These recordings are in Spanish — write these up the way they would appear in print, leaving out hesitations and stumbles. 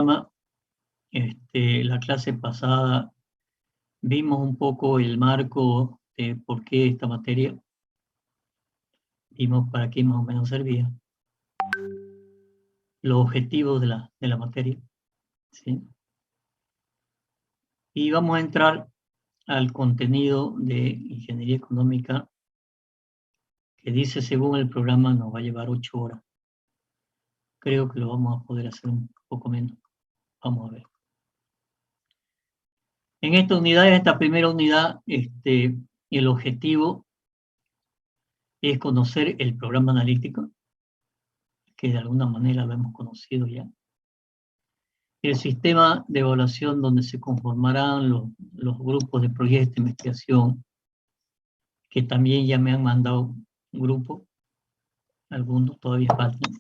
La clase pasada vimos un poco el marco de por qué esta materia, vimos para qué más o menos servía, los objetivos de la materia, ¿sí? Y vamos a entrar al contenido de Ingeniería Económica, que dice, según el programa, nos va a llevar 8 horas. Creo que lo vamos a poder hacer un poco menos. Vamos a ver. En esta unidad, en esta primera unidad, el objetivo es conocer el programa analítico, que de alguna manera lo hemos conocido ya. El sistema de evaluación donde se conformarán los grupos de proyectos de investigación, que también ya me han mandado un grupo, algunos todavía faltan.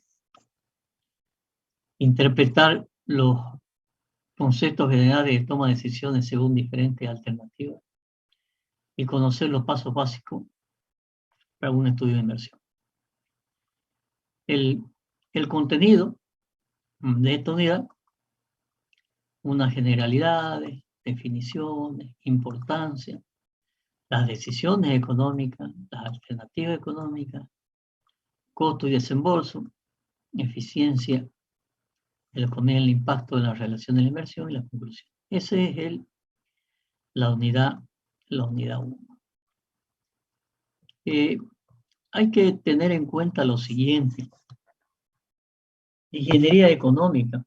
Interpretar los conceptos generales de toma de decisiones según diferentes alternativas y conocer los pasos básicos para un estudio de inversión. El contenido de esta unidad, unas generalidades, definiciones, importancia, las decisiones económicas, las alternativas económicas, costo y desembolso, eficiencia, el impacto de la relación de la inversión y la conclusión. Esa es la unidad 1. Hay que tener en cuenta lo siguiente. Ingeniería económica,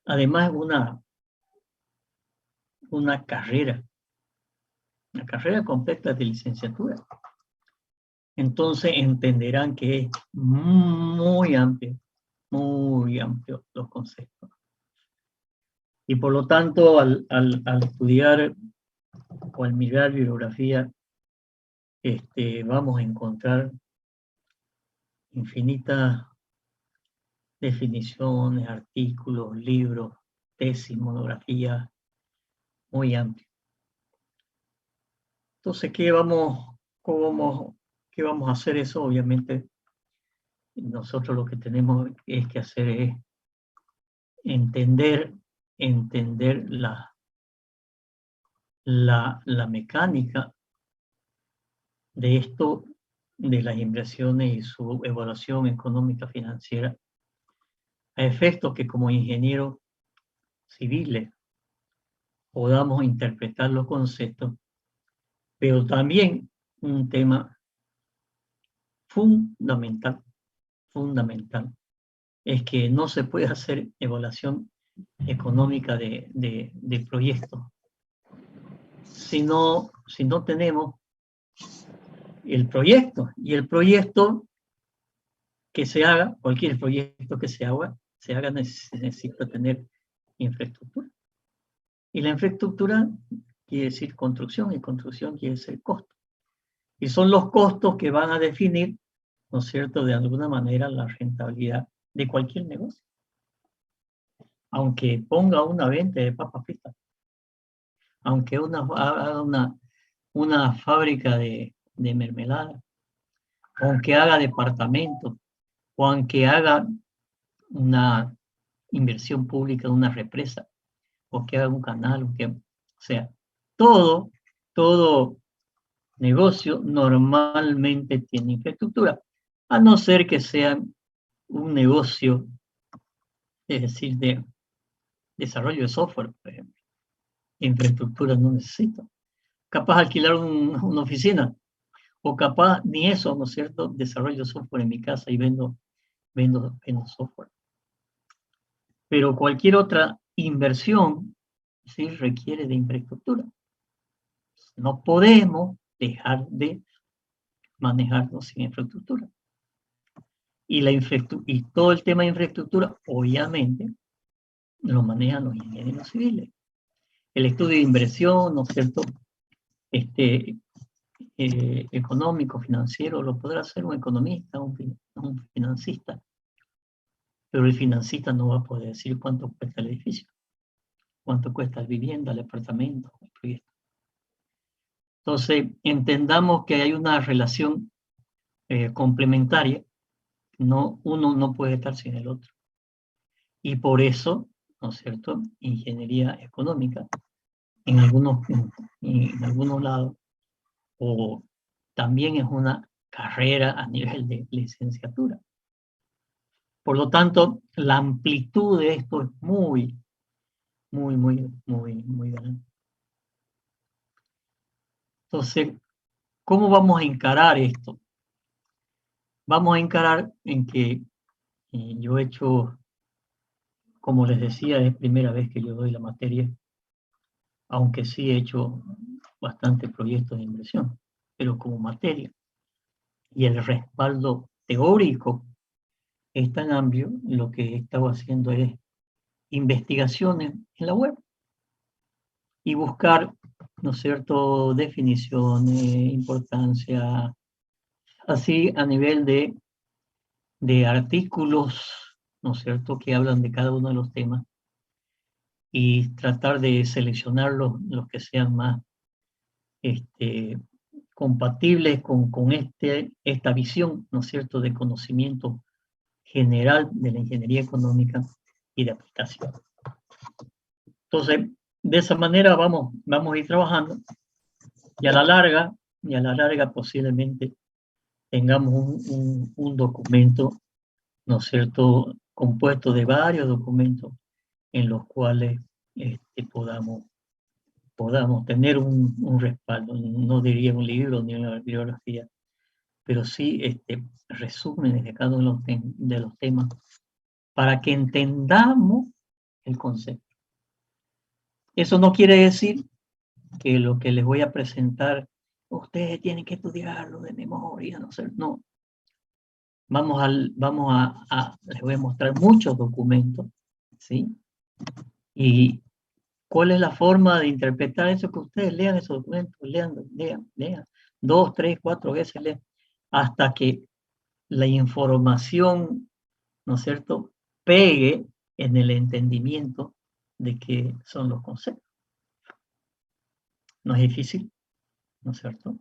además es una carrera completa de licenciatura. Entonces entenderán que es muy amplio los conceptos. Y por lo tanto, al estudiar o al mirar bibliografía, vamos a encontrar infinitas definiciones, artículos, libros, tesis, monografías, muy amplio. Entonces, ¿qué vamos a hacer eso? Obviamente, nosotros lo que tenemos que hacer es entender la mecánica de esto, de las inversiones y su evaluación económica financiera, a efectos que como ingenieros civiles podamos interpretar los conceptos, pero también un tema fundamental, es que no se puede hacer evaluación económica de proyectos si no tenemos el proyecto. Y el proyecto que se haga, cualquier proyecto que se haga necesita tener infraestructura. Y la infraestructura quiere decir construcción, y construcción quiere decir costo. Y son los costos que van a definir, ¿no es cierto?, de alguna manera la rentabilidad de cualquier negocio. Aunque ponga una venta de papas fritas, aunque haga una fábrica de mermelada, aunque haga departamentos, o aunque haga una inversión pública de una represa, o que haga un canal, o sea, todo negocio normalmente tiene infraestructura, a no ser que sea un negocio, es decir, de desarrollo de software, por ejemplo. Infraestructura no necesito. Capaz alquilar una oficina, o capaz ni eso, ¿no es cierto? Desarrollo software en mi casa y vendo software. Pero cualquier otra inversión sí requiere de infraestructura. No podemos dejar de manejarnos sin infraestructura. Y todo el tema de infraestructura, obviamente, lo manejan los ingenieros civiles. El estudio de inversión, ¿no es cierto?, económico, financiero, lo podrá hacer un economista, un financista, pero el financista no va a poder decir cuánto cuesta el edificio, cuánto cuesta la vivienda, el apartamento, el proyecto. Entonces, entendamos que hay una relación complementaria, uno no puede estar sin el otro. Y por eso, ¿no es cierto?, ingeniería económica en algunos lados, o también es una carrera a nivel de licenciatura. Por lo tanto, la amplitud de esto es muy grande. Entonces, ¿cómo vamos a encarar esto? Vamos a encarar en que yo he hecho, como les decía, es primera vez que yo doy la materia, aunque sí he hecho bastantes proyectos de inversión, pero como materia. Y el respaldo teórico es tan amplio, lo que he estado haciendo es investigaciones en la web y buscar, ¿no es cierto?, definiciones, importancia, así a nivel de artículos, ¿no es cierto?, que hablan de cada uno de los temas y tratar de seleccionar los que sean más compatibles con esta visión, ¿no es cierto?, de conocimiento general de la ingeniería económica y de aplicación. Entonces, de esa manera vamos a ir trabajando y a la larga posiblemente tengamos un documento, ¿no es cierto?, compuesto de varios documentos en los cuales podamos tener un respaldo. No diría un libro ni una bibliografía, pero sí resúmenes de cada uno de los temas para que entendamos el concepto. Eso no quiere decir que lo que les voy a presentar, ustedes tienen que estudiarlo de memoria, no. Les voy a mostrar muchos documentos, ¿sí? Y cuál es la forma de interpretar eso, que ustedes lean esos documentos, lean, 2, 3, 4 veces lean, hasta que la información, ¿no es cierto?, pegue en el entendimiento de qué son los conceptos. No es difícil, ¿no es cierto?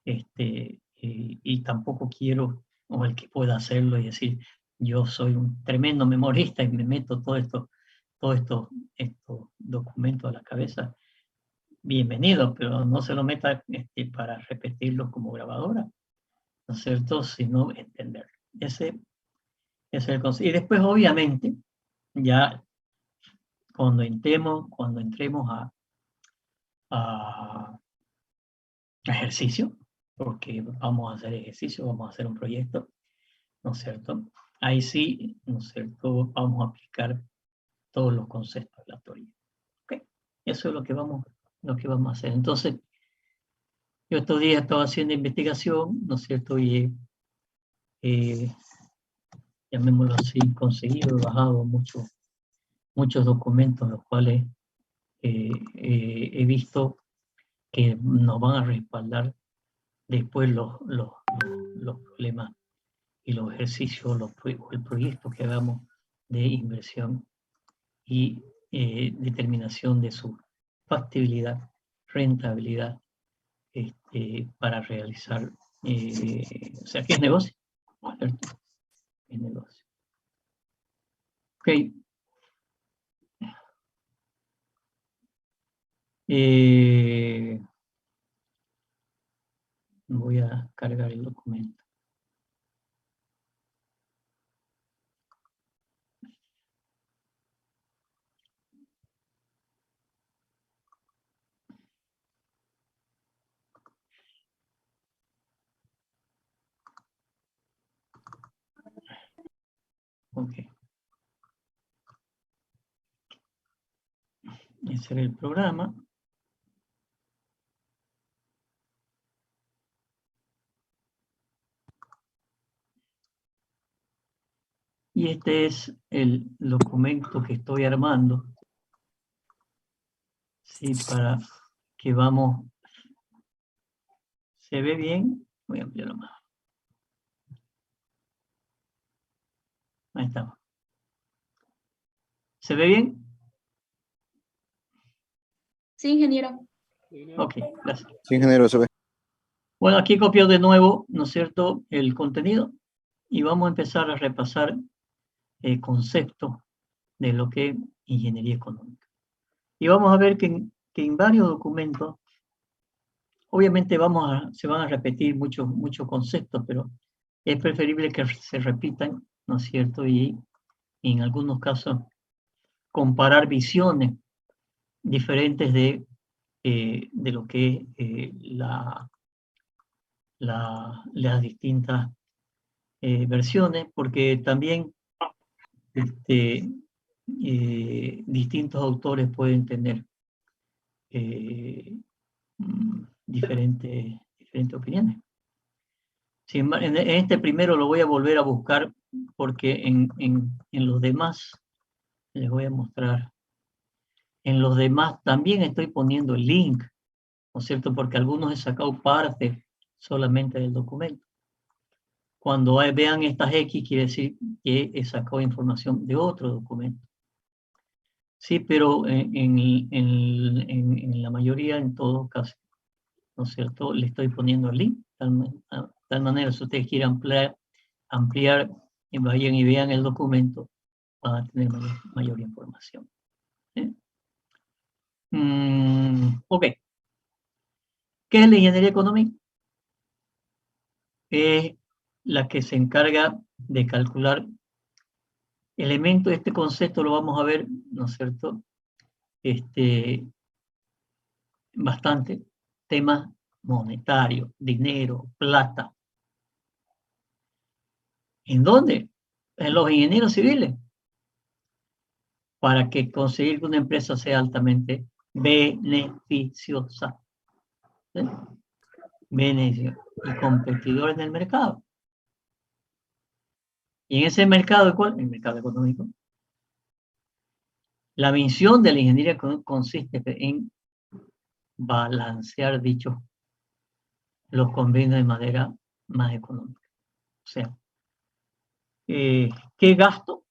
Y tampoco quiero, o el que pueda hacerlo y decir, yo soy un tremendo memorista y me meto todos estos documentos a la cabeza. Bienvenido, pero no se lo meta para repetirlo como grabadora, ¿no es cierto?, sino entenderlo. Ese es el concepto. Y después, obviamente, ya cuando entremos a ejercicio, porque vamos a hacer ejercicio, vamos a hacer un proyecto, ¿no es cierto? Ahí sí, ¿no es cierto?, vamos a aplicar todos los conceptos de la teoría. ¿Okay? Eso es lo que vamos a hacer. Entonces, yo estos días estaba haciendo investigación, ¿no es cierto? Y llamémoslo así, conseguido, he bajado muchos documentos, los cuales he visto que nos van a respaldar después los problemas y los ejercicios, el proyecto que hagamos de inversión y determinación de su factibilidad, rentabilidad, para realizar, o sea, ¿qué es negocio? ¿Cierto? Es negocio. Ok. Voy a cargar el documento. Ok. Ese era el programa. Y este es el documento que estoy armando, ¿sí? Para que vamos. ¿Se ve bien? Voy a ampliarlo más. Ahí estamos. ¿Se ve bien? Sí, ingeniero. Ok, gracias. Sí, ingeniero, se ve. Bueno, aquí copio de nuevo, ¿no es cierto?, el contenido y vamos a empezar a repasar conceptos de lo que es ingeniería económica. Y vamos a ver que en varios documentos, obviamente se van a repetir muchos conceptos, pero es preferible que se repitan, ¿no es cierto? Y en algunos casos comparar visiones diferentes de lo que es las distintas versiones, porque también distintos autores pueden tener diferentes opiniones. En este primero lo voy a volver a buscar porque en los demás, les voy a mostrar, en los demás también estoy poniendo el link, ¿no es cierto? Porque algunos he sacado parte solamente del documento. Cuando vean estas X, quiere decir que he sacado información de otro documento. Sí, pero en la mayoría, en todos casos, ¿no es cierto? Le estoy poniendo el link, de tal manera, si ustedes quieren ampliar y vayan y vean el documento, van a tener mayor información. ¿Sí? Ok. ¿Qué es la ingeniería económica? Es la que se encarga de calcular elementos. Este concepto lo vamos a ver, ¿no es cierto? Bastante. Temas monetarios, dinero, plata. ¿En dónde? En los ingenieros civiles. Para que conseguir que una empresa sea altamente beneficiosa. ¿Sí? Beneficiosa. Y competidores en el mercado. Y en ese mercado, ¿cuál? El mercado económico. La misión de la ingeniería consiste en balancear los convenios de manera más económica. O sea, ¿qué gasto,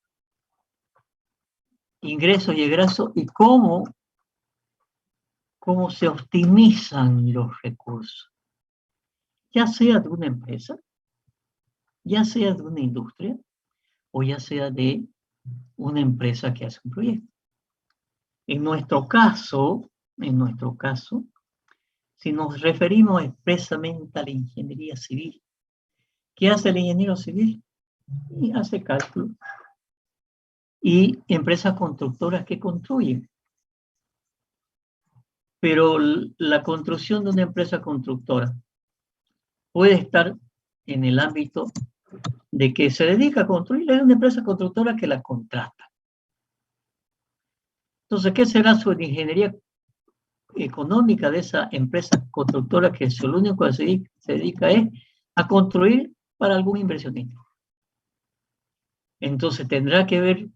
ingresos y egresos y cómo se optimizan los recursos? Ya sea de una empresa, ya sea de una industria, o ya sea de una empresa que hace un proyecto. En nuestro caso, si nos referimos expresamente a la ingeniería civil, ¿qué hace el ingeniero civil? Y hace cálculo. Y empresas constructoras que construyen. Pero la construcción de una empresa constructora puede estar en el ámbito de que se dedica a construir, es una empresa constructora que la contrata. Entonces, ¿qué será su ingeniería económica de esa empresa constructora que lo único que se dedica es a construir para algún inversionista? Entonces, tendrá que ver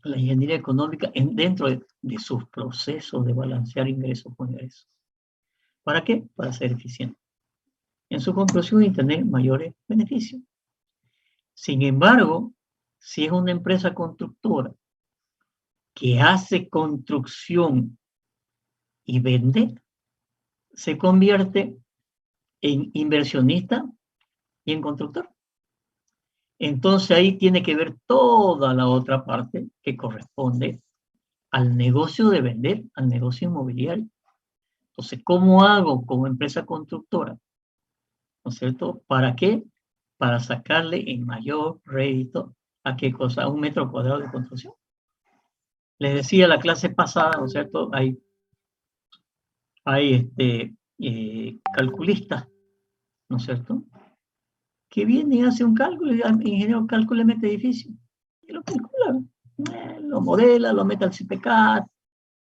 la ingeniería económica dentro de sus procesos de balancear ingresos con egresos. ¿Para qué? Para ser eficiente en su construcción y tener mayores beneficios. Sin embargo, si es una empresa constructora que hace construcción y vende, se convierte en inversionista y en constructor. Entonces ahí tiene que ver toda la otra parte que corresponde al negocio de vender, al negocio inmobiliario. Entonces, ¿cómo hago como empresa constructora? ¿No es cierto? ¿Para qué? Para sacarle el mayor rédito a qué cosa, a un metro cuadrado de construcción. Les decía la clase pasada, ¿no es cierto? Hay calculistas, ¿no es cierto? Que viene y hace un cálculo, y el ingeniero cálculo mete edificio. Y lo calcula, lo modela, lo mete al CPK,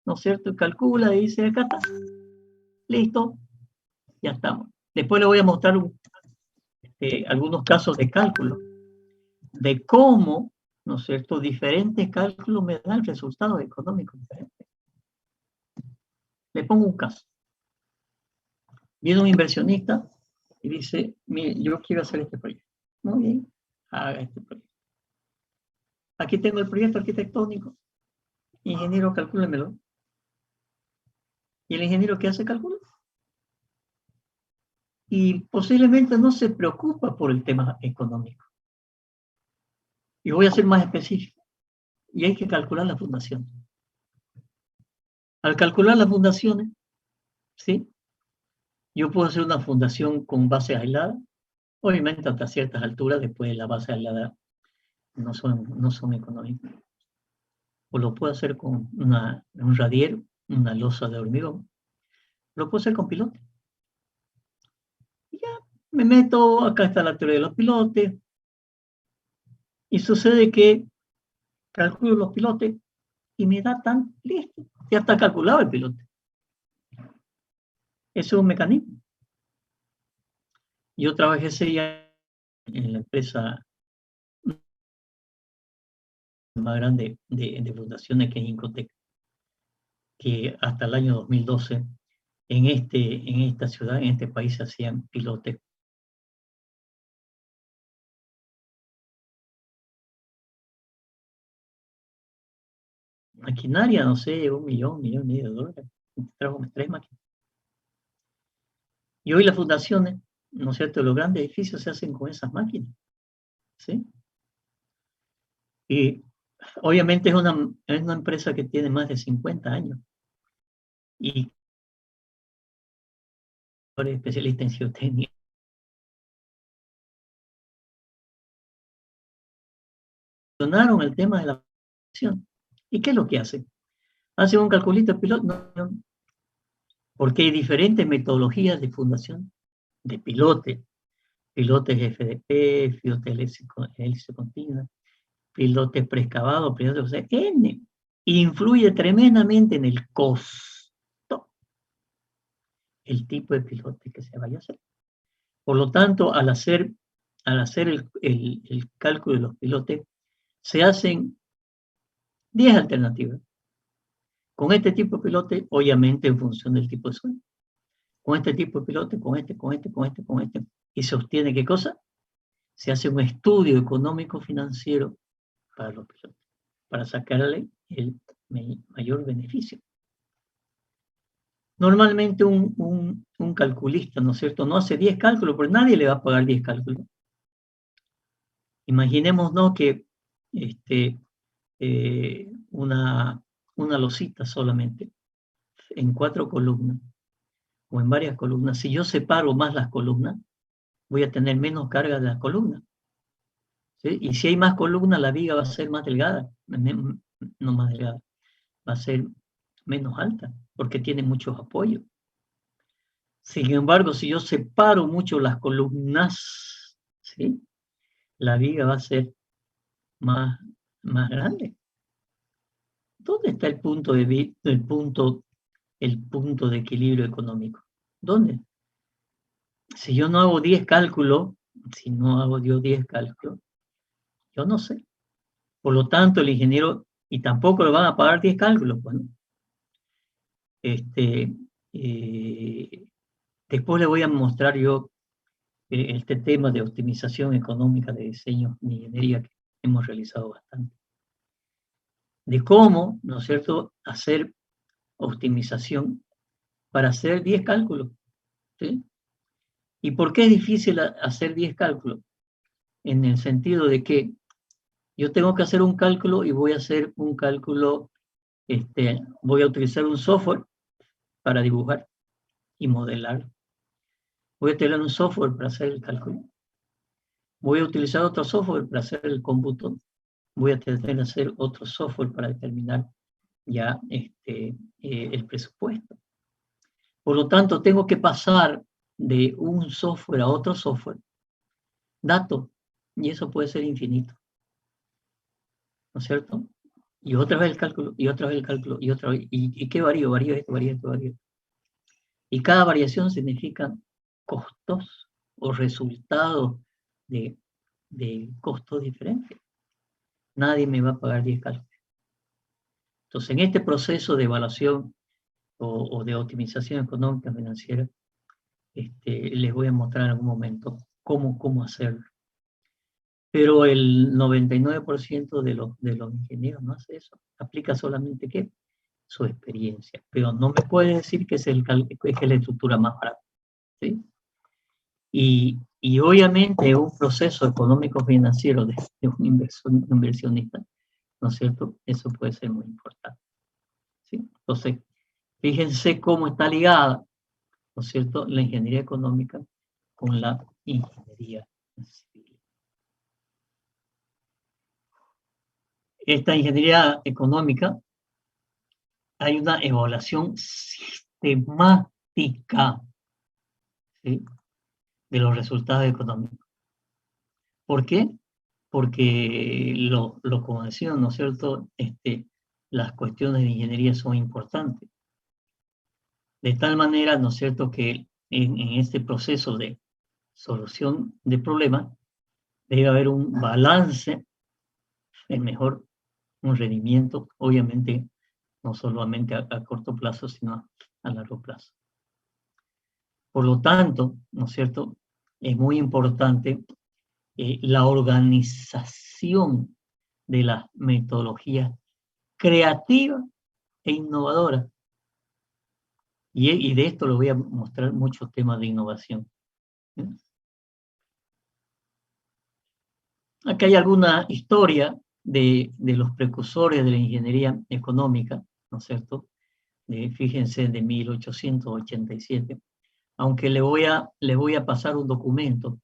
¿no es cierto? Y calcula y dice, acá está. Listo, ya estamos. Después le voy a mostrar algunos casos de cálculo, de cómo, ¿no es cierto?, diferentes cálculos me dan resultados económicos diferentes. Le pongo un caso. Viene un inversionista y dice, mire, yo quiero hacer este proyecto. Muy bien, haga este proyecto. Aquí tengo el proyecto arquitectónico. Ingeniero, calcúlemelo. ¿Y el ingeniero qué hace? Cálculo. Y posiblemente no se preocupa por el tema económico. Y voy a ser más específico. y hay que calcular la fundación. Al calcular las fundaciones, ¿sí? Yo puedo hacer una fundación con base aislada, obviamente hasta ciertas alturas, después la base aislada no son económicas. O lo puedo hacer con un radier, una losa de hormigón. Lo puedo hacer con pilotes. Y ya me meto, acá está la teoría de los pilotes, y sucede que calculo los pilotes y me da tan listo. Ya está calculado el pilote. Eso es un mecanismo. Yo trabajé 6 años en la empresa más grande de fundaciones, que es Incotec, que hasta el año 2012 en esta ciudad, en este país, se hacían pilotes. Maquinaria, no sé, $1 millón, $1,500,000. Trajo 3 máquinas. Y hoy las fundaciones, ¿no es cierto?, los grandes edificios se hacen con esas máquinas, ¿sí? Y obviamente es una empresa que tiene más de 50 años y es especialista en geotecnia. Solucionaron el tema de la fundación. ¿Y qué es lo que hacen? Hacen un calculito de piloto, no, porque hay diferentes metodologías de fundación de pilotes. Pilotes FDP, pilotes hélice continua, pilotes preexcavados, pilotes, o sea, N. Influye tremendamente en el costo, el tipo de pilote que se vaya a hacer. Por lo tanto, al hacer el cálculo de los pilotes, se hacen 10 alternativas. Con este tipo de pilote, obviamente en función del tipo de suelo. Con este tipo de pilote, con este. Y se obtiene, ¿qué cosa? Se hace un estudio económico financiero para los pilotos, para sacarle el mayor beneficio. Normalmente un calculista, ¿no es cierto?, no hace 10 cálculos, porque nadie le va a pagar 10 cálculos. Imaginémonos que una losita solamente, en 4 columnas, o en varias columnas, si yo separo más las columnas, voy a tener menos carga de las columnas, ¿sí? Y si hay más columnas, la viga va a ser más delgada, no más delgada, va a ser menos alta, porque tiene muchos apoyos. Sin embargo, si yo separo mucho las columnas, ¿sí?, la viga va a ser más grande. ¿Dónde está el punto de equilibrio económico? ¿Dónde? Si yo no hago 10 cálculos, yo no sé. Por lo tanto, el ingeniero, y tampoco le van a pagar 10 cálculos, pues, ¿no? Después le voy a mostrar yo este tema de optimización económica de diseño de ingeniería, que hemos realizado bastante. De cómo, ¿no es cierto?, hacer optimización para hacer 10 cálculos, ¿sí? ¿Y por qué es difícil hacer 10 cálculos? En el sentido de que yo tengo que hacer un cálculo y voy a hacer un cálculo, voy a utilizar un software para dibujar y modelar. Voy a tener un software para hacer el cálculo. Voy a utilizar otro software para hacer el cómputo. Voy a tener que hacer otro software para determinar ya el presupuesto. Por lo tanto, tengo que pasar de un software a otro software, datos, y eso puede ser infinito, ¿no es cierto? Y otra vez el cálculo, y otra vez el cálculo, y otra vez, ¿y qué varío? Varío esto, varío esto, varío esto. Y cada variación significa costos o resultados de costos diferentes. Nadie me va a pagar 10 cálculos. Entonces, en este proceso de evaluación o de optimización económica financiera, les voy a mostrar en algún momento cómo hacerlo. Pero el 99% de los ingenieros no hace eso. Aplica solamente, ¿qué? Su experiencia. Pero no me puede decir que es la estructura más barata, ¿sí? Y obviamente un proceso económico financiero de un inversionista ¿no es cierto? Eso puede ser muy importante, ¿sí? Entonces, fíjense cómo está ligada, ¿no es cierto?, la ingeniería económica con la ingeniería civil. Esta ingeniería económica, hay una evaluación sistemática, ¿sí?, de los resultados económicos. ¿Por qué? Porque como decía, ¿no es cierto?, las cuestiones de ingeniería son importantes. De tal manera, ¿no es cierto?, que en este proceso de solución de problemas debe haber un balance, es mejor un rendimiento, obviamente, no solamente a corto plazo, sino a largo plazo. Por lo tanto, ¿no es cierto?, es muy importante la organización de las metodologías creativas e innovadoras. Y de esto les voy a mostrar muchos temas de innovación. Acá hay alguna historia de los precursores de la ingeniería económica, ¿no es cierto? Fíjense, de 1887. Aunque le voy a pasar un documento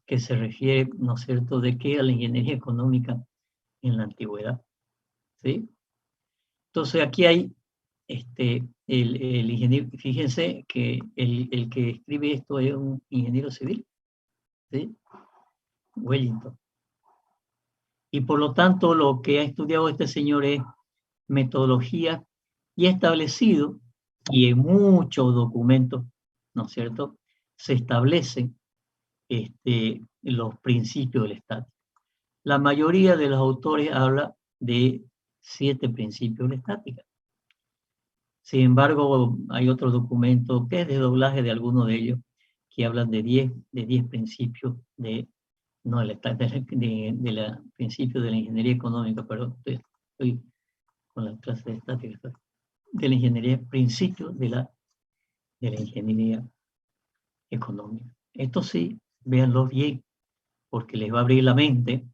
que se refiere, ¿no es cierto?, de qué era la ingeniería económica en la antigüedad, ¿sí? Entonces aquí hay el ingeniero, fíjense que el que escribe esto es un ingeniero civil, ¿sí? Wellington. Y por lo tanto lo que ha estudiado este señor es metodología y ha establecido, y en muchos documentos, ¿no es cierto?, se establecen los principios del estático. La mayoría de los autores habla de 7 principios de la estática. Sin embargo, hay otros documentos que es de doblaje de algunos de ellos que hablan de 10 principios de la principio de la ingeniería económica, perdón, estoy con la clase de estática, de la ingeniería, principios de la ingeniería económica. Esto sí, véanlo bien, porque les va a abrir la mente,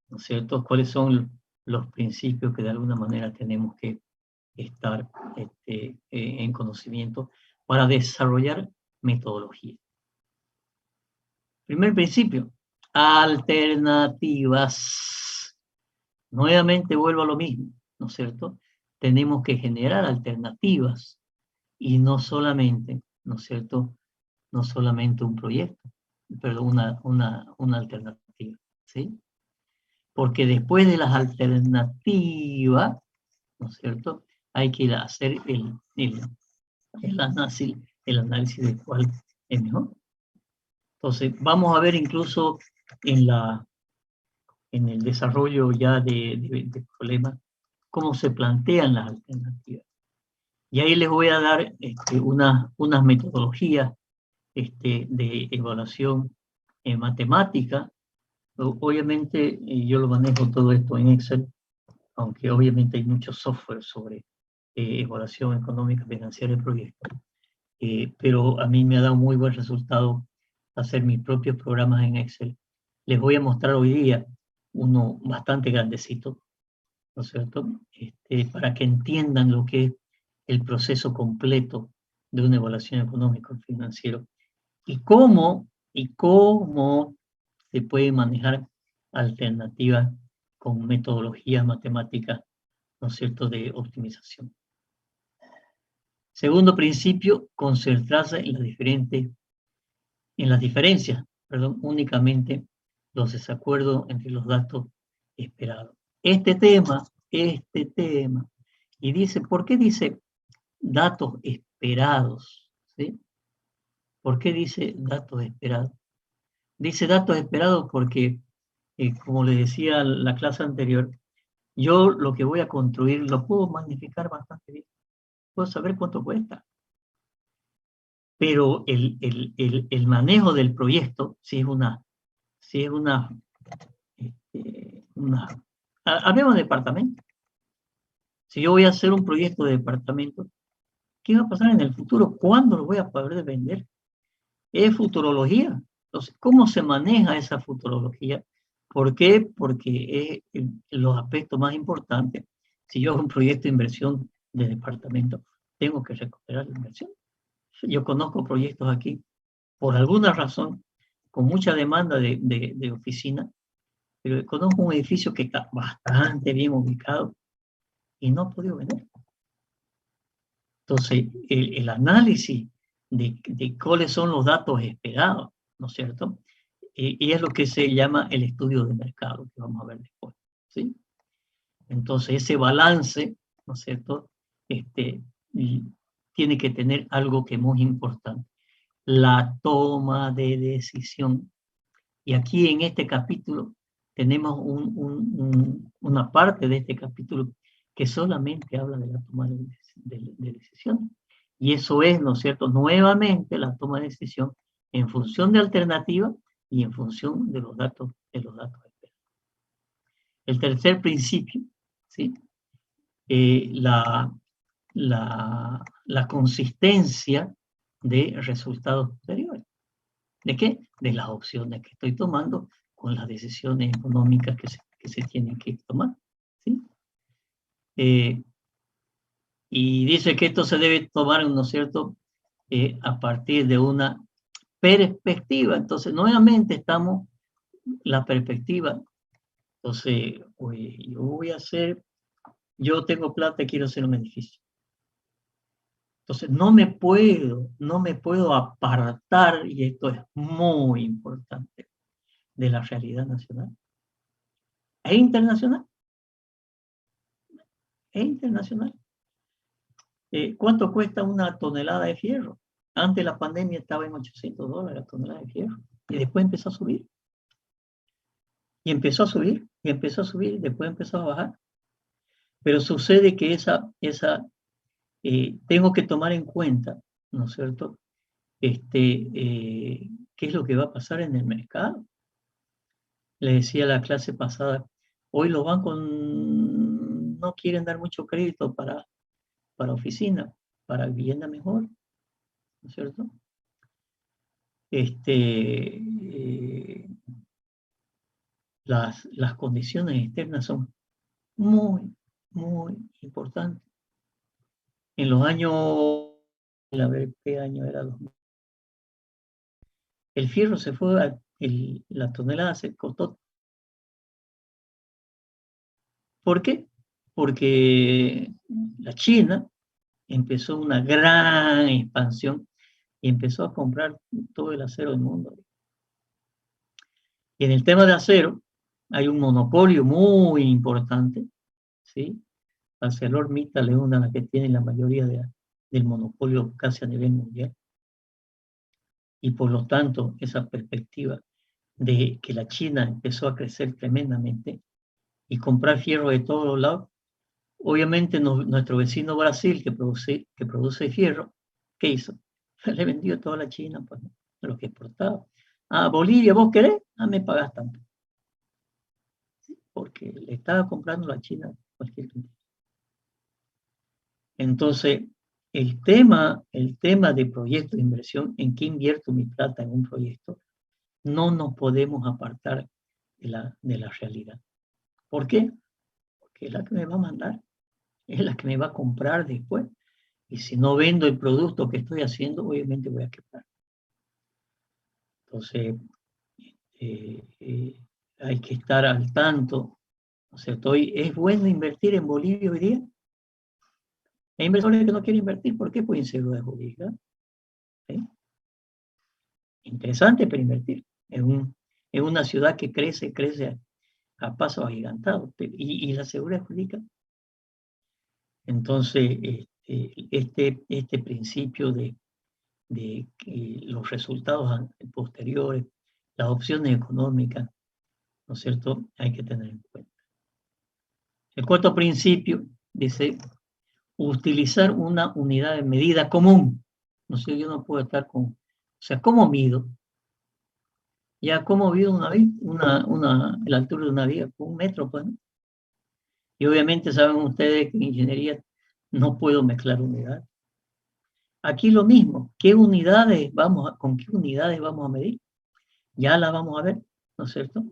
¿no es cierto?, cuáles son los principios que de alguna manera tenemos que estar en conocimiento para desarrollar metodología. Primer principio, alternativas. Nuevamente vuelvo a lo mismo, ¿no es cierto? Tenemos que generar alternativas y no solamente, ¿no es cierto?, no solamente un proyecto, pero una alternativa, ¿sí? Porque después de las alternativas, ¿no es cierto?, hay que ir a hacer el análisis de cuál es mejor. Entonces, vamos a ver incluso en el desarrollo ya de problemas, cómo se plantean las alternativas. Y ahí les voy a dar unas metodologías de evaluación en matemática. Obviamente, yo lo manejo todo esto en Excel, aunque obviamente hay mucho software sobre evaluación económica financiera de proyectos. Pero a mí me ha dado muy buen resultado hacer mis propios programas en Excel. Les voy a mostrar hoy día uno bastante grandecito, ¿no es cierto?, para que entiendan lo que es el proceso completo de una evaluación económica financiera y cómo se puede manejar alternativas con metodologías matemáticas, ¿no es cierto?, de optimización. Segundo principio, concentrarse en las diferencias, únicamente los desacuerdos entre los datos esperados. Este tema, y dice, ¿por qué dice datos esperados? ¿Sí? ¿Por qué dice datos esperados? Dice datos esperados porque, como le decía en la clase anterior, yo lo que voy a construir lo puedo magnificar bastante bien. Puedo saber cuánto cuesta. Pero el manejo del proyecto, hablemos de departamento. Si yo voy a hacer un proyecto de departamento, ¿qué va a pasar en el futuro? ¿Cuándo lo voy a poder vender? Es futurología. Entonces, ¿cómo se maneja esa futurología? ¿Por qué? Porque es los aspectos más importantes. Si yo hago un proyecto de inversión de departamento, tengo que recuperar la inversión. Yo conozco proyectos aquí, por alguna razón, con mucha demanda de oficina, pero conozco un edificio que está bastante bien ubicado y no ha podido vender. Entonces, el análisis de cuáles son los datos esperados, ¿no es cierto? Y es lo que se llama el estudio de mercado, que vamos a ver después, ¿sí? Entonces, ese balance, ¿no es cierto? Tiene que tener algo que es muy importante, la toma de decisión. Y aquí en este capítulo tenemos una parte de este capítulo que solamente habla de la toma de decisión. Y eso es, ¿no es cierto?, nuevamente la toma de decisión en función de alternativas y en función de los datos esperados. El tercer principio, ¿sí? La consistencia de resultados posteriores. ¿De qué? De las opciones que estoy tomando con las decisiones económicas que se tienen que tomar, ¿sí? Y dice que esto se debe tomar, ¿no es cierto?, a partir de una perspectiva. Entonces, nuevamente estamos la perspectiva. Entonces, yo tengo plata y quiero hacer un edificio. Entonces, no me puedo apartar, y esto es muy importante, de la realidad nacional e internacional. Es internacional. ¿Cuánto cuesta una tonelada de fierro? Antes de la pandemia estaba en $800 la tonelada de fierro. Y después empezó a subir. Y empezó a subir, y empezó a subir, y después empezó a bajar. Pero sucede que tengo que tomar en cuenta, ¿no es cierto?, qué es lo que va a pasar en el mercado. Le decía a la clase pasada, hoy los bancos no quieren dar mucho crédito para oficina, para vivienda mejor, ¿no es cierto? Las condiciones externas son muy, muy importantes. En los años, a ver qué año era, el fierro se fue, la tonelada se costó. ¿Por qué? Porque la China empezó una gran expansión y empezó a comprar todo el acero del mundo. Y en el tema de acero hay un monopolio muy importante, ¿sí? ArcelorMittal es una de las que tiene la mayoría del monopolio casi a nivel mundial. Y por lo tanto, esa perspectiva de que la China empezó a crecer tremendamente y comprar fierro de todos los lados, obviamente nuestro vecino Brasil, que produce fierro, ¿qué hizo? Le vendió toda la China, pues, lo que exportaba. Bolivia, ¿vos querés? Me pagás tanto. Porque le estaba comprando la China cualquier cantidad. Entonces, el tema de proyecto de inversión, en qué invierto mi plata en un proyecto, no nos podemos apartar de la realidad. ¿Por qué? Porque es la que me va a mandar, es la que me va a comprar después. Y si no vendo el producto que estoy haciendo, obviamente voy a quebrar. Entonces, hay que estar al tanto. O sea, ¿es bueno invertir en Bolivia hoy día? Hay inversores que no quieren invertir. ¿Por qué? Por inseguridad jurídica. ¿Sí? Interesante para invertir en una ciudad que crece a pasos agigantados. ¿Y la seguridad jurídica? Entonces, este principio de que los resultados posteriores, las opciones económicas, ¿no es cierto?, hay que tener en cuenta. El cuarto principio dice, utilizar una unidad de medida común. No sé, yo no puedo estar o sea, ¿cómo mido? Ya, ¿cómo mido la altura de una viga? Con 1 metro, pues, ¿no? Y obviamente saben ustedes que en ingeniería no puedo mezclar unidades. Aquí lo mismo, ¿con qué unidades vamos a medir? Ya la vamos a ver, ¿no es cierto?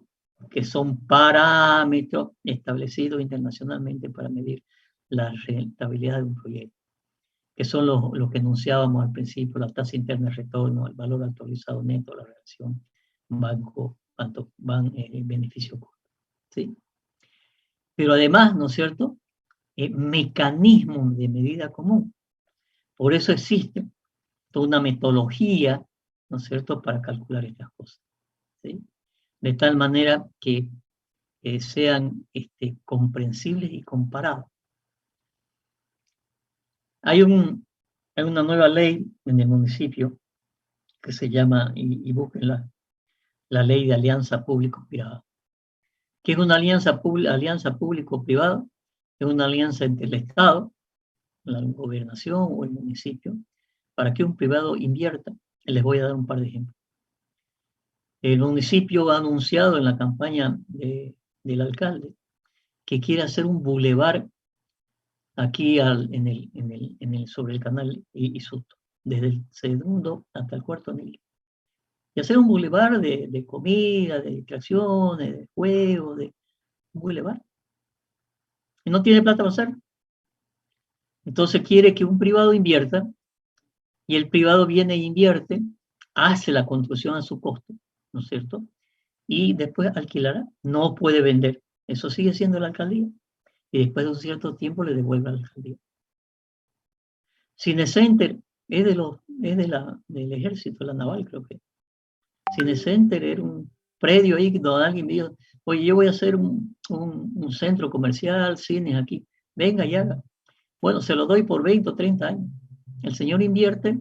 que son parámetros establecidos internacionalmente para medir la rentabilidad de un proyecto, que son los que enunciábamos al principio: la tasa interna de retorno, el valor actualizado neto, la relación beneficio-costo, ¿sí? Pero además, ¿no es cierto?, mecanismos de medida común. Por eso existe toda una metodología, ¿no es cierto?, para calcular estas cosas, ¿sí? De tal manera que sean comprensibles y comparables. Hay una nueva ley en el municipio que se llama, y búsquenla, la ley de alianza público-privada. ¿Qué es una alianza público-privada? Es una alianza entre el Estado, la gobernación o el municipio, para que un privado invierta. Les voy a dar un par de ejemplos. El municipio ha anunciado en la campaña del alcalde que quiere hacer un bulevar aquí sobre el canal Isuto, desde el segundo hasta el cuarto anillo. Y hacer un bulevar de comida, de distracciones, de juegos, de un bulevar. Y no tiene plata para hacerlo. Entonces quiere que un privado invierta, y el privado viene e invierte, hace la construcción a su costo, ¿no es cierto? Y después alquilará. No puede vender. Eso sigue siendo la alcaldía. Y después de un cierto tiempo le devuelve a la alcaldía. Cinecenter es del ejército, la naval, creo que. Cinecenter era un predio ahí donde alguien dijo: oye, yo voy a hacer un centro comercial, cines aquí, venga y haga. Bueno, se lo doy por 20 o 30 años. El señor invierte,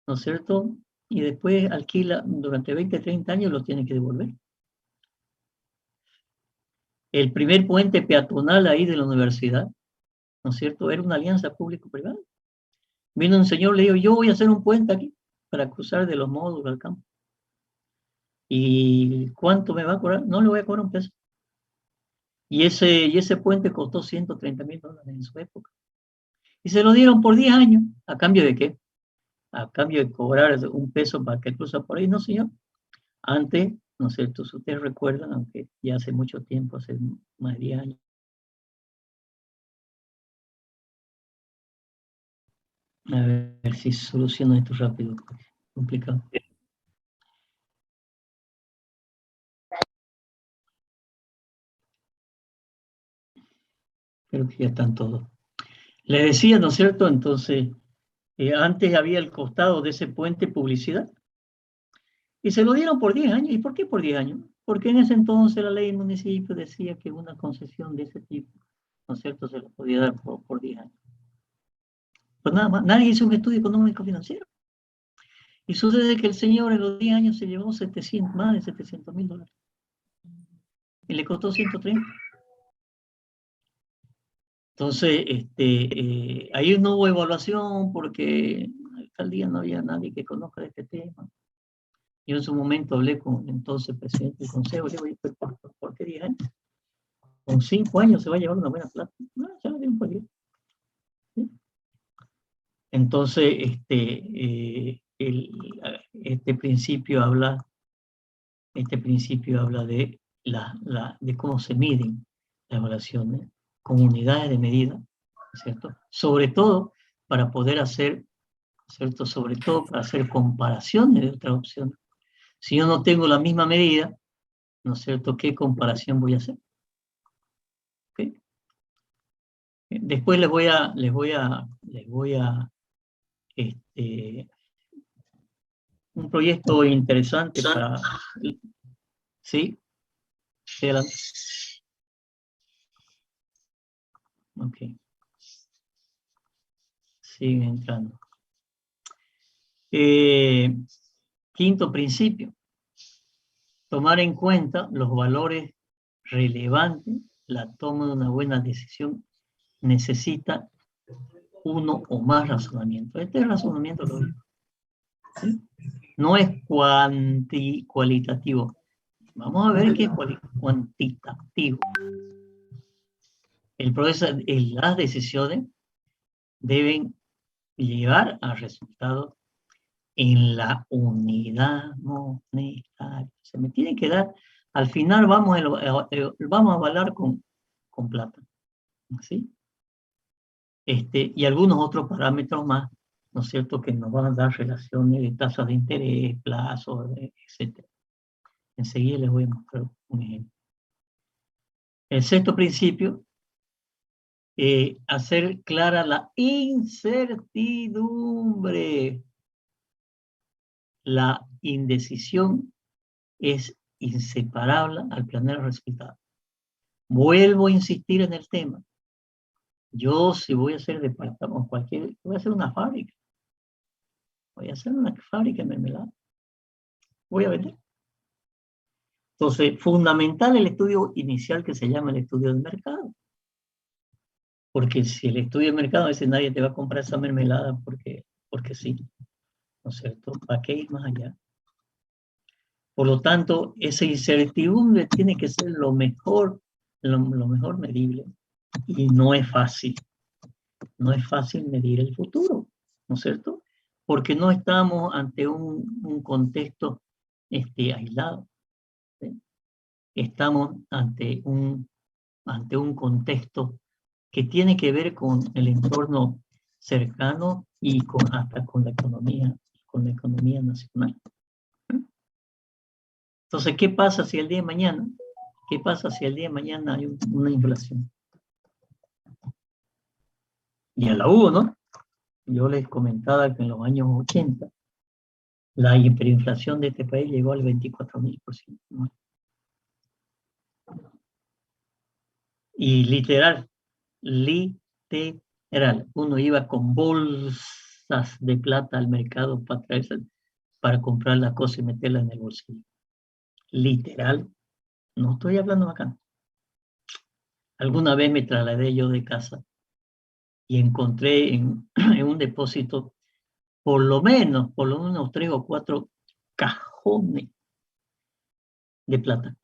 ¿no es cierto?, y después alquila durante 20 o 30 años, lo tiene que devolver. El primer puente peatonal ahí de la universidad, ¿no es cierto?, era una alianza público-privada. Vino un señor, le dijo: yo voy a hacer un puente aquí para cruzar de los módulos al campo. ¿Y cuánto me va a cobrar? No le voy a cobrar un peso. Y ese puente costó $130,000 en su época. Y se lo dieron por 10 años. ¿A cambio de qué? A cambio de cobrar un peso para que cruza por ahí. No, señor. Antes, ¿no es cierto?, si ustedes recuerdan, aunque ya hace mucho tiempo, hace más de 10 años. A ver si soluciono esto rápido. Complicado. Creo que ya están todos. Les decía, ¿no es cierto? Entonces, antes había el costado de ese puente publicidad. Y se lo dieron por 10 años. ¿Y por qué por 10 años? Porque en ese entonces la ley del municipio decía que una concesión de ese tipo, ¿no es cierto?, se lo podía dar por 10 años. Pues nada más, nadie hizo un estudio económico financiero. Y sucede que el señor en los 10 años se llevó más de $700,000. Y le costó 130. Entonces, ahí no hubo evaluación porque en la alcaldía no había nadie que conozca de este tema. Yo en su momento hablé con el entonces presidente del consejo, le digo: ¿por qué 10 años? Con 5 años se va a llevar una buena plata. No, ya lo dieron por 10. ¿Sí? Entonces, este principio habla de cómo se miden las evaluaciones con unidades de medida, ¿cierto? Sobre todo para poder hacer, ¿cierto?, sobre todo para hacer comparaciones de otras opciones. Si yo no tengo la misma medida, ¿no es cierto?, ¿qué comparación voy a hacer? ¿Okay? Después les voy a un proyecto interesante para... ¿Sí? Adelante. Ok. Siguen entrando. Quinto principio: tomar en cuenta los valores relevantes. La toma de una buena decisión necesita uno o más razonamientos. Este es razonamiento lógico. ¿Sí? No es cualitativo. Vamos a ver qué es cuantitativo. El proceso, las decisiones deben llevar a resultados en la unidad monetaria. Se me tiene que dar Al final vamos a avalar con plata, ¿sí? Y algunos otros parámetros más, ¿no es cierto?, que nos van a dar relaciones de tasas de interés, plazos, etc. Enseguida les voy a mostrar un ejemplo. El sexto principio, hacer clara la incertidumbre. La indecisión es inseparable al planear el resultado. Vuelvo a insistir en el tema. Yo, si voy a hacer departamento, voy a hacer una fábrica. Voy a hacer una fábrica de mermelada. Voy a vender. Entonces, fundamental el estudio inicial que se llama el estudio del mercado. Porque si el estudio del mercado dice nadie te va a comprar esa mermelada porque sí, ¿no es cierto? ¿Para qué ir más allá? Por lo tanto, esa incertidumbre tiene que ser lo mejor medible. Y no es fácil. No es fácil medir el futuro, ¿no es cierto? Porque no estamos ante un contexto aislado. ¿Sí? Estamos ante un contexto que tiene que ver con el entorno cercano y hasta con la economía nacional. Entonces, ¿qué pasa si el día de mañana hay una inflación? Y la hubo, ¿no? Yo les comentaba que en los años 80 la hiperinflación de este país llegó al 24.000%, ¿no? Y literal, uno iba con bolsas de plata al mercado para comprar la cosa y meterla en el bolsillo. Literal, no estoy hablando acá. Alguna vez me trasladé yo de casa y encontré en un depósito por lo menos 3 o 4 cajones de plata.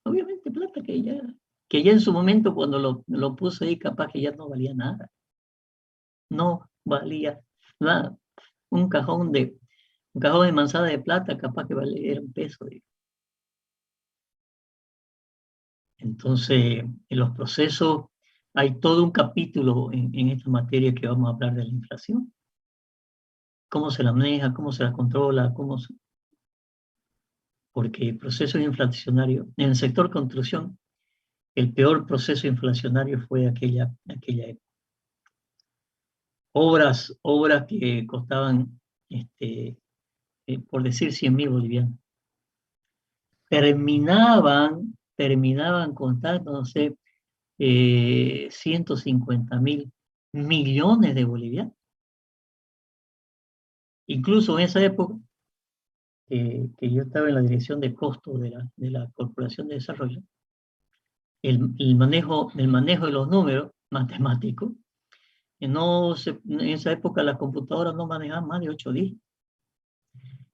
Obviamente plata que ya en su momento cuando lo puse ahí capaz que ya no valía nada. No valía nada. Un cajón de manzana de plata capaz que valía un peso. Entonces, en los procesos hay todo un capítulo en esta materia que vamos a hablar de la inflación. Cómo se la maneja, cómo se la controla, porque el proceso inflacionario, en el sector construcción, el peor proceso inflacionario fue aquella época. Obras que costaban, por decir 100.000 bolivianos, terminaban costando, no sé, 150.000 millones de bolivianos. Incluso en esa época, que yo estaba en la dirección de costos de la Corporación de Desarrollo, el manejo de los números matemáticos, en esa época las computadoras no manejaban más de 8 dígitos.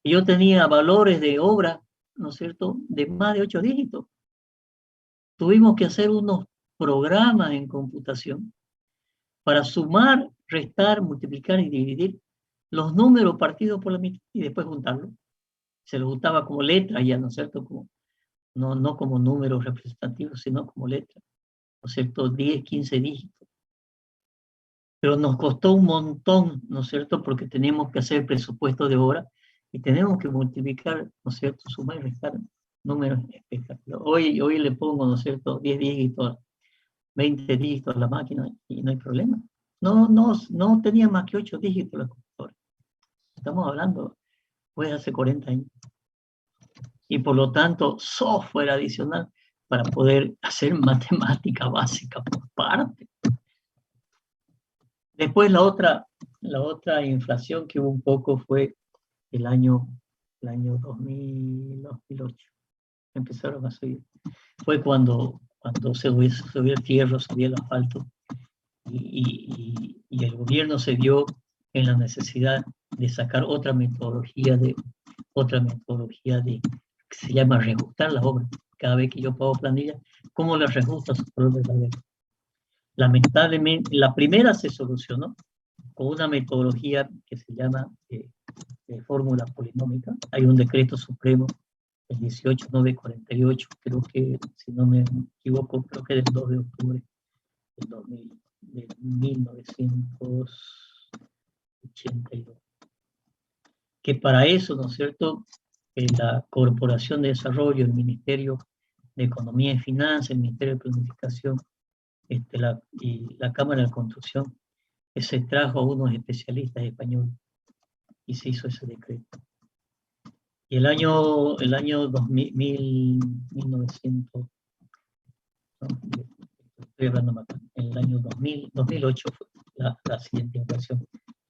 Y yo tenía valores de obra, ¿no es cierto?, de más de 8 dígitos. Tuvimos que hacer unos programas en computación para sumar, restar, multiplicar y dividir los números partidos por la mitad y después juntarlos. Se los juntaba como letras ya, ¿no es cierto?, no como números representativos, sino como letras, ¿no es cierto?, 10, 15 dígitos. Pero nos costó un montón, ¿no es cierto?, porque teníamos que hacer presupuesto de obra y tenemos que multiplicar, ¿no es cierto?, sumar y restar números espectaculares. Hoy le pongo, ¿no es cierto?, 10 dígitos, 20 dígitos a la máquina y no hay problema. No tenía más que 8 dígitos la computadora. Estamos hablando, pues, hace 40 años. Y por lo tanto, software adicional para poder hacer matemática básica por parte. Después la otra inflación que hubo un poco fue el año 2008. Empezaron a subir. Fue cuando se subió el fierro, subió el asfalto y el gobierno se vio en la necesidad de sacar otra metodología que se llama reajustar las obras. Cada vez que yo pago planilla, ¿cómo las reajusto a su valor verdadero? Lamentablemente, la primera se solucionó con una metodología que se llama fórmula polinómica. Hay un decreto supremo el 18948, creo que, si no me equivoco, creo que del 2 de octubre de 1982. Que para eso, ¿no es cierto?, la Corporación de Desarrollo, el Ministerio de Economía y Finanzas, el Ministerio de Planificación y la Cámara de Construcción, se trajo a unos especialistas españoles y se hizo ese decreto. Y el año 2000, 1900, ¿no? Estoy hablando más, en el año 2008 fue la siguiente inflación.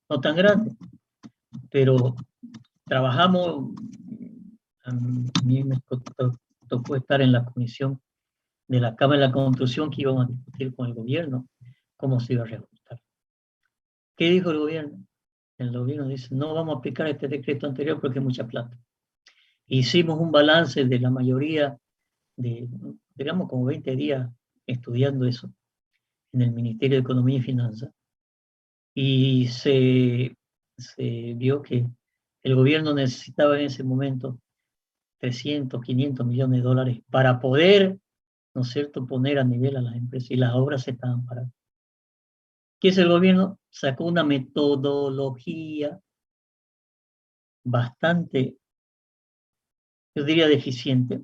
No tan grande, pero trabajamos, a mí me tocó estar en la comisión de la Cámara de la Construcción que íbamos a discutir con el gobierno cómo se iba a reajustar. ¿Qué dijo el gobierno? El gobierno dice, no vamos a aplicar este decreto anterior porque es mucha plata. Hicimos un balance de la mayoría de, digamos, como 20 días estudiando eso en el Ministerio de Economía y Finanzas, y se vio que el gobierno necesitaba en ese momento 300, 500 millones de dólares para poder, ¿no es cierto?, poner a nivel a las empresas, y las obras se estaban parando. ¿Qué es el gobierno? Sacó una metodología bastante, yo diría, deficiente,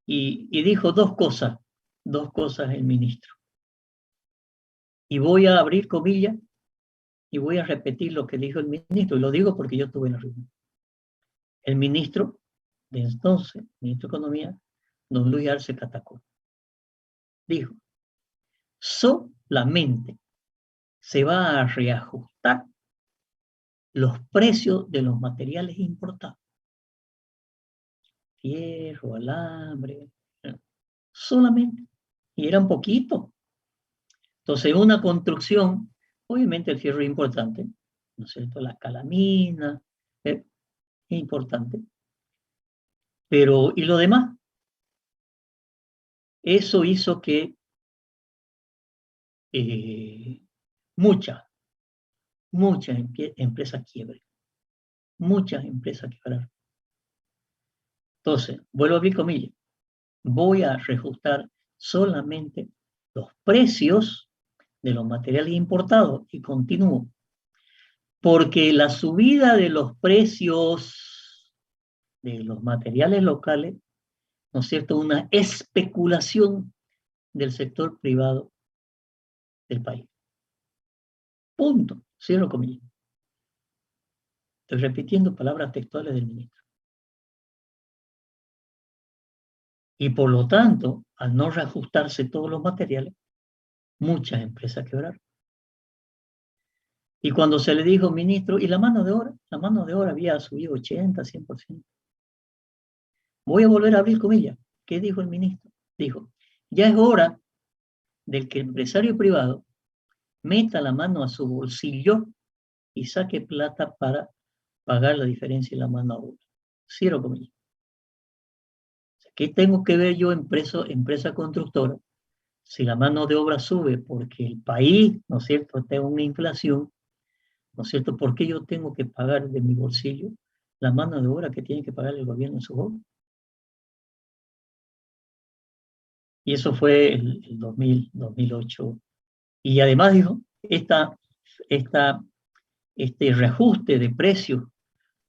y dijo dos cosas el ministro. Y voy a abrir comillas y voy a repetir lo que dijo el ministro, y lo digo porque yo estuve en la reunión. El ministro de entonces, ministro de Economía, don Luis Arce Catacol, dijo, solamente se va a reajustar los precios de los materiales importados. Fierro, alambre, solamente. Y eran poquitos. Entonces, una construcción, obviamente el fierro es importante, ¿no es cierto? La calamina, es importante. Pero, ¿y lo demás? Eso hizo que muchas empresas quiebren. Muchas empresas quebraron. Entonces, vuelvo a abrir comillas. Voy a reajustar solamente los precios de los materiales importados, y continúo. Porque la subida de los precios de los materiales locales, ¿no es cierto?, una especulación del sector privado del país. Punto. Cierro comillas. Estoy repitiendo palabras textuales del ministro. Y por lo tanto, al no reajustarse todos los materiales, muchas empresas quebraron. Y cuando se le dijo, ministro, ¿y la mano de obra? La mano de obra había subido 80, 100%. Voy a volver a abrir comillas. ¿Qué dijo el ministro? Dijo, ya es hora del que el empresario privado meta la mano a su bolsillo y saque plata para pagar la diferencia en la mano de obra. Cierro comillas. ¿Qué tengo que ver yo, empresa constructora, si la mano de obra sube porque el país, ¿no es cierto?, está en una inflación, ¿no es cierto? ¿Por qué yo tengo que pagar de mi bolsillo la mano de obra que tiene que pagar el gobierno en su obra? Y eso fue el 2008. Y además dijo, este reajuste de precios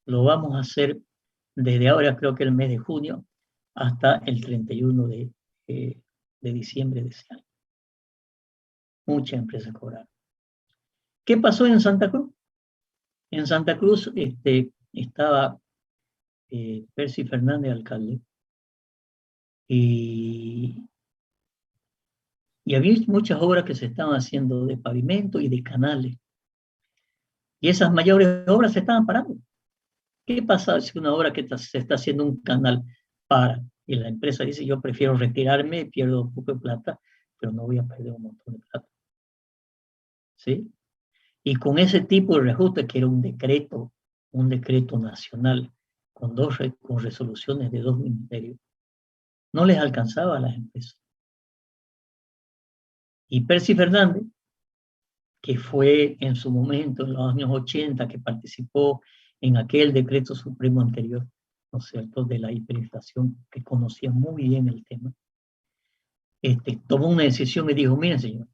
lo vamos a hacer desde ahora, creo que el mes de junio, hasta el 31 de diciembre de ese año. Muchas empresas cobraron. ¿Qué pasó en Santa Cruz? En Santa Cruz estaba Percy Fernández, alcalde, y había muchas obras que se estaban haciendo de pavimento y de canales. Y esas mayores obras se estaban parando. ¿Qué pasa si una obra que se está haciendo un canal para? Y la empresa dice, yo prefiero retirarme, pierdo un poco de plata, pero no voy a perder un montón de plata. ¿Sí? Y con ese tipo de reajuste, que era un decreto nacional, con resoluciones de 2 ministerios, no les alcanzaba a las empresas. Y Percy Fernández, que fue en su momento, en los años 80, que participó en aquel decreto supremo anterior, ¿no es cierto?, de la hiperinflación, que conocía muy bien el tema, tomó una decisión y dijo, miren señor,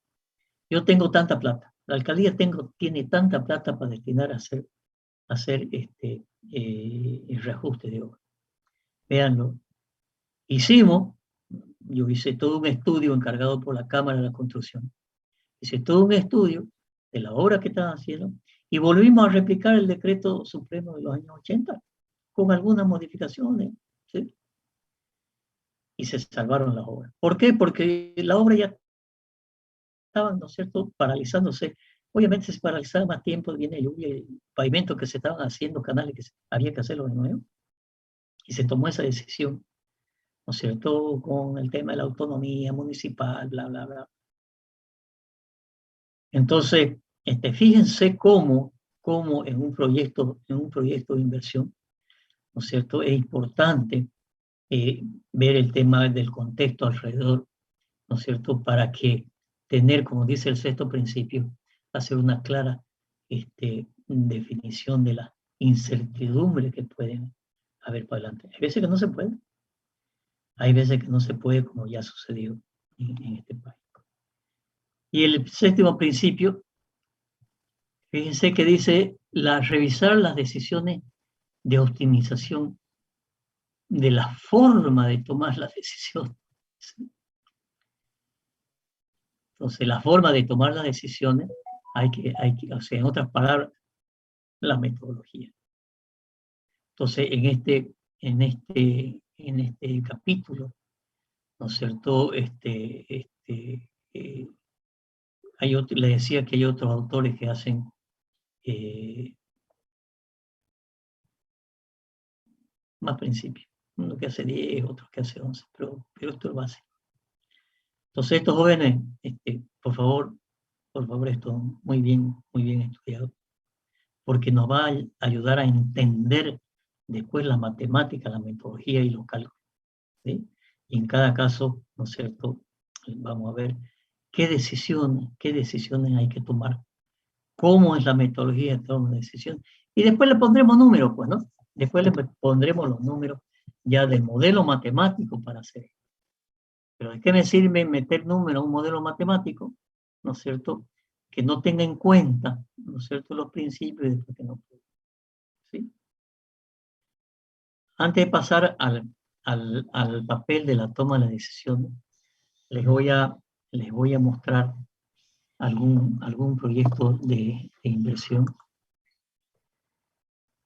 yo tengo tanta plata, la alcaldía tiene tanta plata para destinar a hacer el reajuste de obra. Veanlo, yo hice todo un estudio encargado por la Cámara de la Construcción, hice todo un estudio de la obra que estaban haciendo y volvimos a replicar el decreto supremo de los años 80 con algunas modificaciones, ¿sí? Y se salvaron las obras. ¿Por qué? Porque la obra ya estaba, ¿no es cierto?, paralizándose. Obviamente se paralizaba más tiempo, viene lluvia, pavimentos que se estaban haciendo, canales que había que hacerlo de nuevo. Y se tomó esa decisión, ¿no es cierto?, con el tema de la autonomía municipal, bla, bla, bla. Entonces, fíjense cómo en un proyecto de inversión, ¿no es cierto?, es importante ver el tema del contexto alrededor, ¿no es cierto?, para que tener, como dice el sexto principio, hacer una clara definición de la incertidumbre que pueden haber para adelante. Hay veces que no se puede. Hay veces que no se puede, como ya sucedió en este país. Y el séptimo principio, fíjense que dice revisar las decisiones de optimización de la forma de tomar las decisiones. Entonces, la forma de tomar las decisiones o sea, en otras palabras, la metodología. Entonces, en este capítulo, ¿no es cierto?, le decía que hay otros autores que hacen más principios. Uno que hace 10, otro que hace 11, pero esto es base. Entonces, estos jóvenes, por favor, esto muy bien estudiado, porque nos va a ayudar a entender después la matemática, la metodología y los cálculos, ¿sí? Y en cada caso, ¿no es cierto?, vamos a ver qué decisiones hay que tomar, cómo es la metodología de toma de decisión, y después le pondremos números, pues, ¿no? Después le pondremos los números ya del modelo matemático para hacer esto. Pero ¿de qué me sirve meter números a un modelo matemático, ¿no es cierto?, que no tenga en cuenta, ¿no es cierto?, los principios y después que no puede, ¿sí? Antes de pasar al papel de la toma de las decisiones, les voy a mostrar algún proyecto de inversión.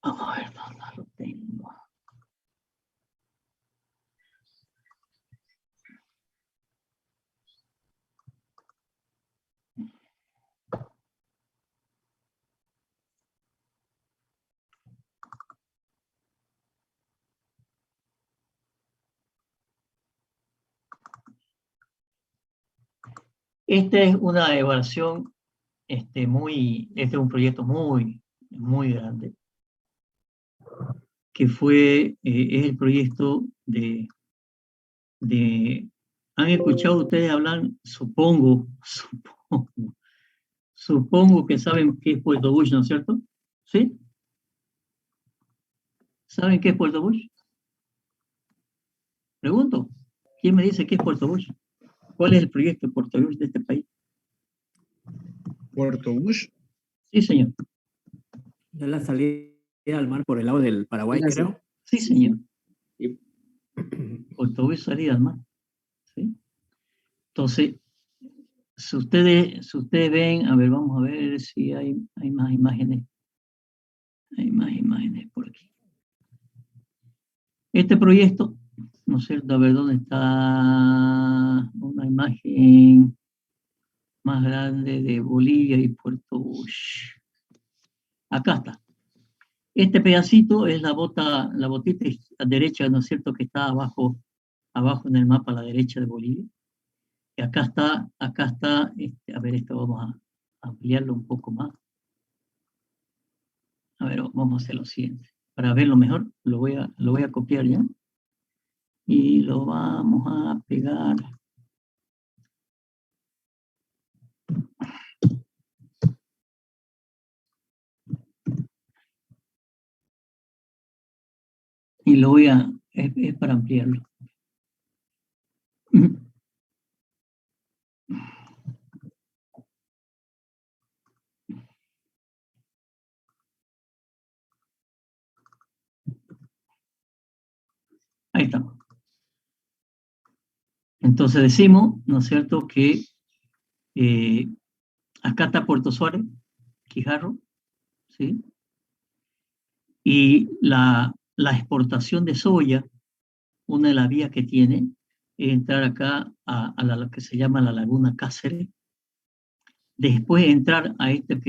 Vamos a ver dónde lo tengo. Esta es una evaluación, este es un proyecto muy grande, que es el proyecto ¿han escuchado ustedes hablar? Supongo que saben qué es Puerto Bush, ¿no es cierto? ¿Sí? ¿Saben qué es Puerto Bush? Pregunto, ¿quién me dice qué es Puerto Bush? ¿Cuál es el proyecto de Puerto Bush de este país? ¿Puerto Bush? Sí, señor. ¿Es la salida al mar por el lado del Paraguay, creo? Sí, señor. Puerto Bush, salida al mar. ¿Sí? Entonces, si ustedes ven, a ver, vamos a ver si hay más imágenes. Hay más imágenes por aquí. Este proyecto, ¿no es cierto? A ver dónde está una imagen más grande de Bolivia y Puerto Bush. Acá está. Este pedacito es la botita derecha, ¿no es cierto?, que está abajo en el mapa a la derecha de Bolivia. Y acá está, a ver, esto vamos a ampliarlo un poco más. A ver, vamos a hacer lo siguiente. Para verlo mejor, lo voy a copiar ya. Y lo vamos a pegar. y lo es para ampliarlo. Ahí está. Entonces decimos, ¿no es cierto?, que acá está Puerto Suárez, Quijarro, ¿sí? Y la exportación de soya, una de las vías que tiene, es entrar acá a lo que se llama la Laguna Cáceres, después entrar a este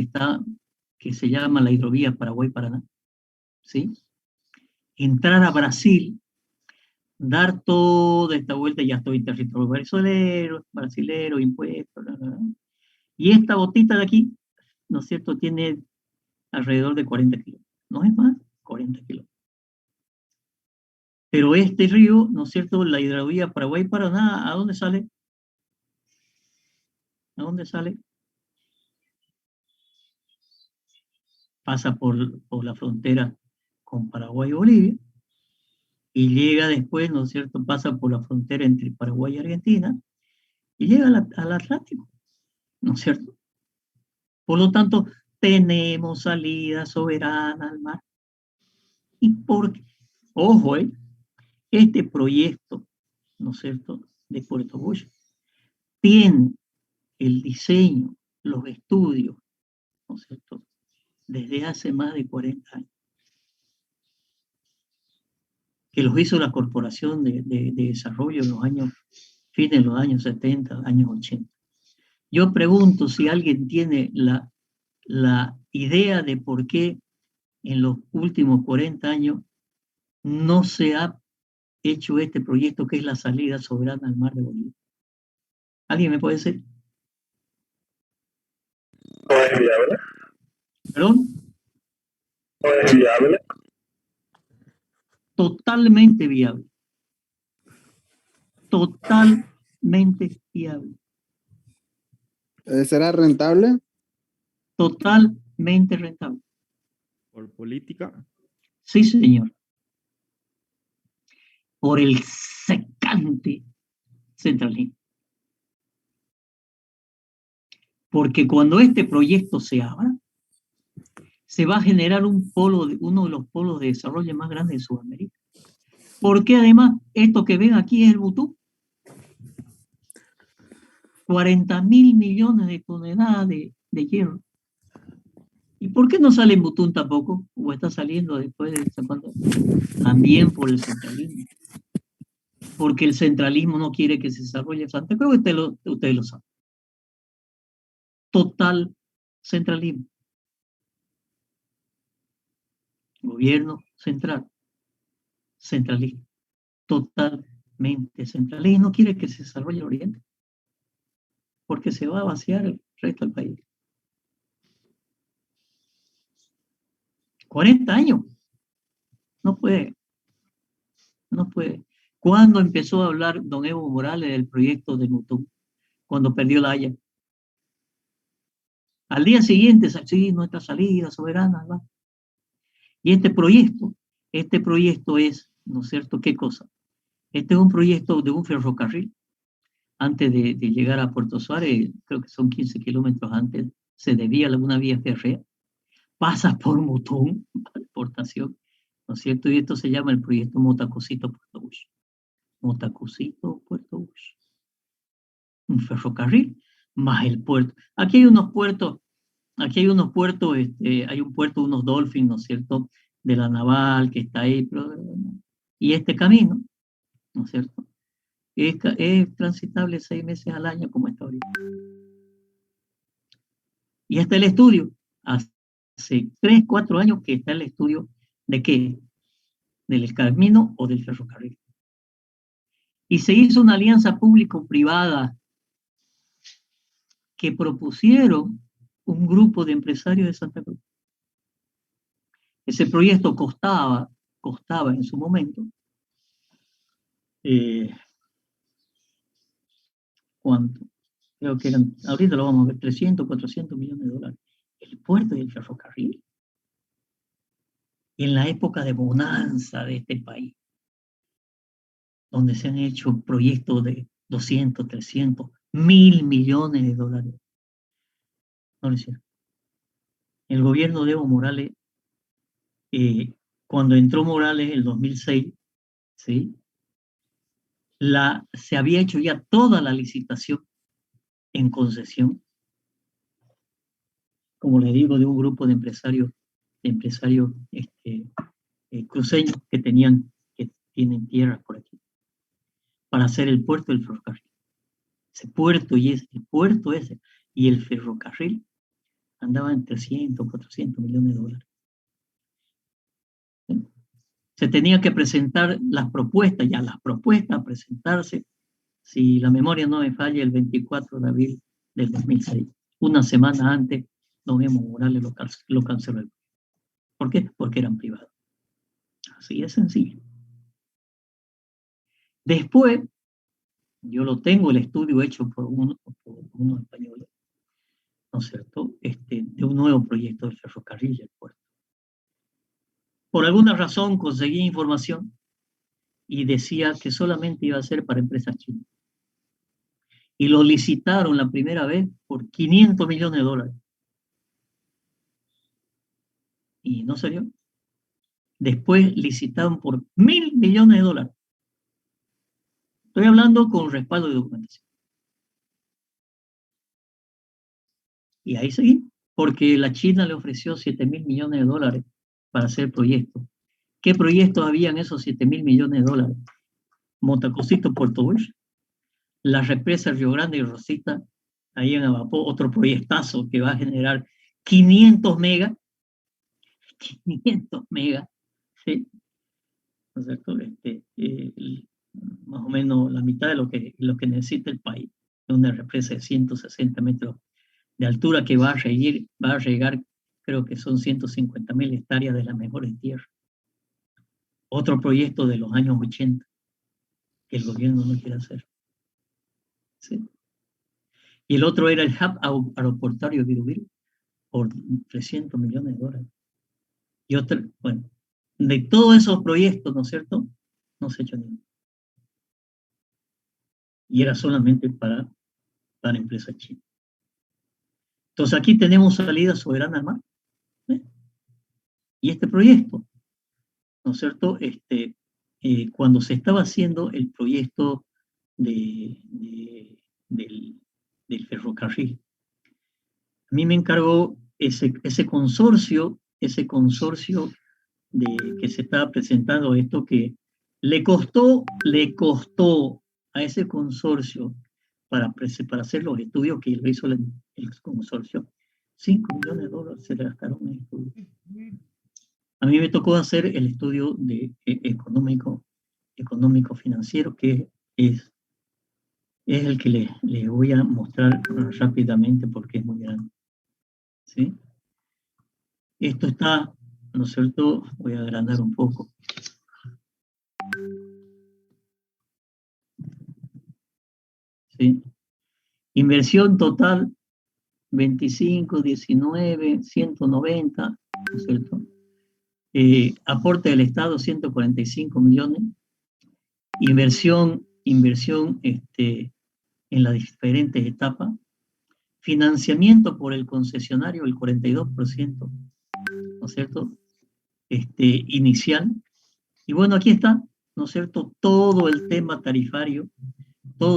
que se llama la hidrovía Paraguay-Paraná, ¿sí? Entrar a Brasil, dar toda esta vuelta, ya estoy en territorio brasilero, impuestos, bla, bla, bla. Y esta botita de aquí, ¿no es cierto?, tiene alrededor de 40 kilómetros. No es más, 40 kilómetros. Pero este río, ¿no es cierto?, la hidrovía Paraguay-Paraná, ¿a dónde sale? ¿A dónde sale? Pasa por la frontera con Paraguay y Bolivia, y llega después, ¿no es cierto?, pasa por la frontera entre Paraguay y Argentina, y llega al Atlántico, ¿no es cierto? Por lo tanto, tenemos salida soberana al mar. Y ojo, este proyecto, ¿no es cierto?, de Puerto Bush, tiene el diseño, los estudios, ¿no es cierto?, desde hace más de 40 años, que los hizo la Corporación de Desarrollo en los años, fines de los años 70, años 80. Yo pregunto si alguien tiene la idea de por qué en los últimos 40 años no se ha hecho este proyecto que es la salida soberana al mar de Bolivia. ¿Alguien me puede decir? ¿No es viable? ¿Perdón? ¿No es viable? Totalmente viable. Totalmente viable. ¿Será rentable? Totalmente rentable. ¿Por política? Sí, señor. Por el secante centralismo. Porque cuando este proyecto se abra, se va a generar uno de los polos de desarrollo más grandes de Sudamérica. Porque además, esto que ven aquí es el Butú. 40.000 millones de toneladas de hierro. ¿Y por qué no sale en Butún tampoco? ¿O está saliendo después de esta pandemia? También por el centralismo. Porque el centralismo no quiere que se desarrolle Santa Cruz, ustedes lo saben. Total centralismo. Gobierno central. Centralismo. Totalmente centralista. Y no quiere que se desarrolle el Oriente. Porque se va a vaciar el resto del país. 40 años. No puede. No puede. ¿Cuándo empezó a hablar don Evo Morales del proyecto de Mutú? Cuando perdió la Haya. Al día siguiente, sí, nuestra salida soberana, ¿va? Y este proyecto es, ¿no es cierto?, ¿qué cosa? Este es un proyecto de un ferrocarril. Antes de llegar a Puerto Suárez, creo que son 15 kilómetros antes, se desvía alguna vía férrea, pasa por Mutún, exportación, ¿no es cierto? Y esto se llama el proyecto Motacosito-Puerto Bush. Motacosito-Puerto Bush. Un ferrocarril más el puerto. Aquí hay unos puertos, hay un puerto, unos Dolphins, ¿no es cierto?, de la naval que está ahí, y este camino, ¿no es cierto?, es transitable 6 meses al año como está ahorita. Y está el estudio, hace 3, 4 años que está el estudio de qué, del camino o del ferrocarril. Y se hizo una alianza público-privada que propusieron un grupo de empresarios de Santa Cruz. Ese proyecto costaba en su momento, ¿cuánto? Creo que eran, ahorita lo vamos a ver, 300, 400 millones de dólares. El puerto y el ferrocarril. en la época de bonanza de este país, donde se han hecho proyectos de 200, 300, 1.000 millones de dólares. No lo hicieron. El gobierno de Evo Morales, cuando entró Morales en el 2006, ¿sí? Se había hecho ya toda la licitación en concesión, como les digo, de un grupo de empresarios cruceños que tienen tierras por aquí, para hacer el puerto del ferrocarril. Ese puerto y el ferrocarril andaban en 300, 400 millones de dólares. ¿Sí? Se tenían que presentar las propuestas a presentarse, si la memoria no me falla, el 24 de abril del 2006. Una semana antes, don Evo Morales lo canceló. ¿Por qué? Porque eran privados. Así de sencillo. Después, yo lo tengo, el estudio hecho por unos españoles, ¿no es cierto?, de un nuevo proyecto del ferrocarril y el puerto. Por alguna razón conseguí información y decía que solamente iba a ser para empresas chinas. Y lo licitaron la primera vez por 500 millones de dólares. Y no salió. Después licitaron por 1.000 millones de dólares. Estoy hablando con respaldo de documentación. Y ahí seguí, porque la China le ofreció 7.000 millones de dólares para hacer proyectos. ¿Qué proyectos había en esos 7.000 millones de dólares? Montacosito, Puerto Bush, la represa Río Grande y Rosita, ahí en Abapó, otro proyectazo que va a generar 500 megas, 500 megas, ¿sí? ¿No es cierto? Más o menos la mitad de lo que necesita el país, una represa de 160 metros de altura que va a regar, creo que son 150.000 hectáreas de las mejores tierras. Otro proyecto de los años 80 que el gobierno no quiere hacer. ¿Sí? Y el otro era el hub aeroportuario Virubiru por 300 millones de dólares. Y otro, bueno, de todos esos proyectos, ¿no es cierto?, no se ha hecho ninguno. Y era solamente para empresas chinas. Entonces aquí tenemos salida soberana al mar. ¿Eh? Y este proyecto, ¿no es cierto?, cuando se estaba haciendo el proyecto del ferrocarril, a mí me encargó ese consorcio que se estaba presentando, esto que le costó a ese consorcio para hacer los estudios que lo hizo el consorcio, 5 millones de dólares se le gastaron en estudios. A mí me tocó hacer el estudio económico financiero, que es el que les voy a mostrar rápidamente porque es muy grande. ¿Sí? Esto está, ¿no es cierto? Voy a agrandar un poco. ¿Sí? Inversión total 25, 19, 190, ¿no es cierto? Aporte del Estado 145 millones. Inversión en las diferentes etapas. Financiamiento por el concesionario, el 42%, ¿no es cierto?, inicial. Y bueno, aquí está, ¿no es cierto?, todo el tema tarifario, ¿no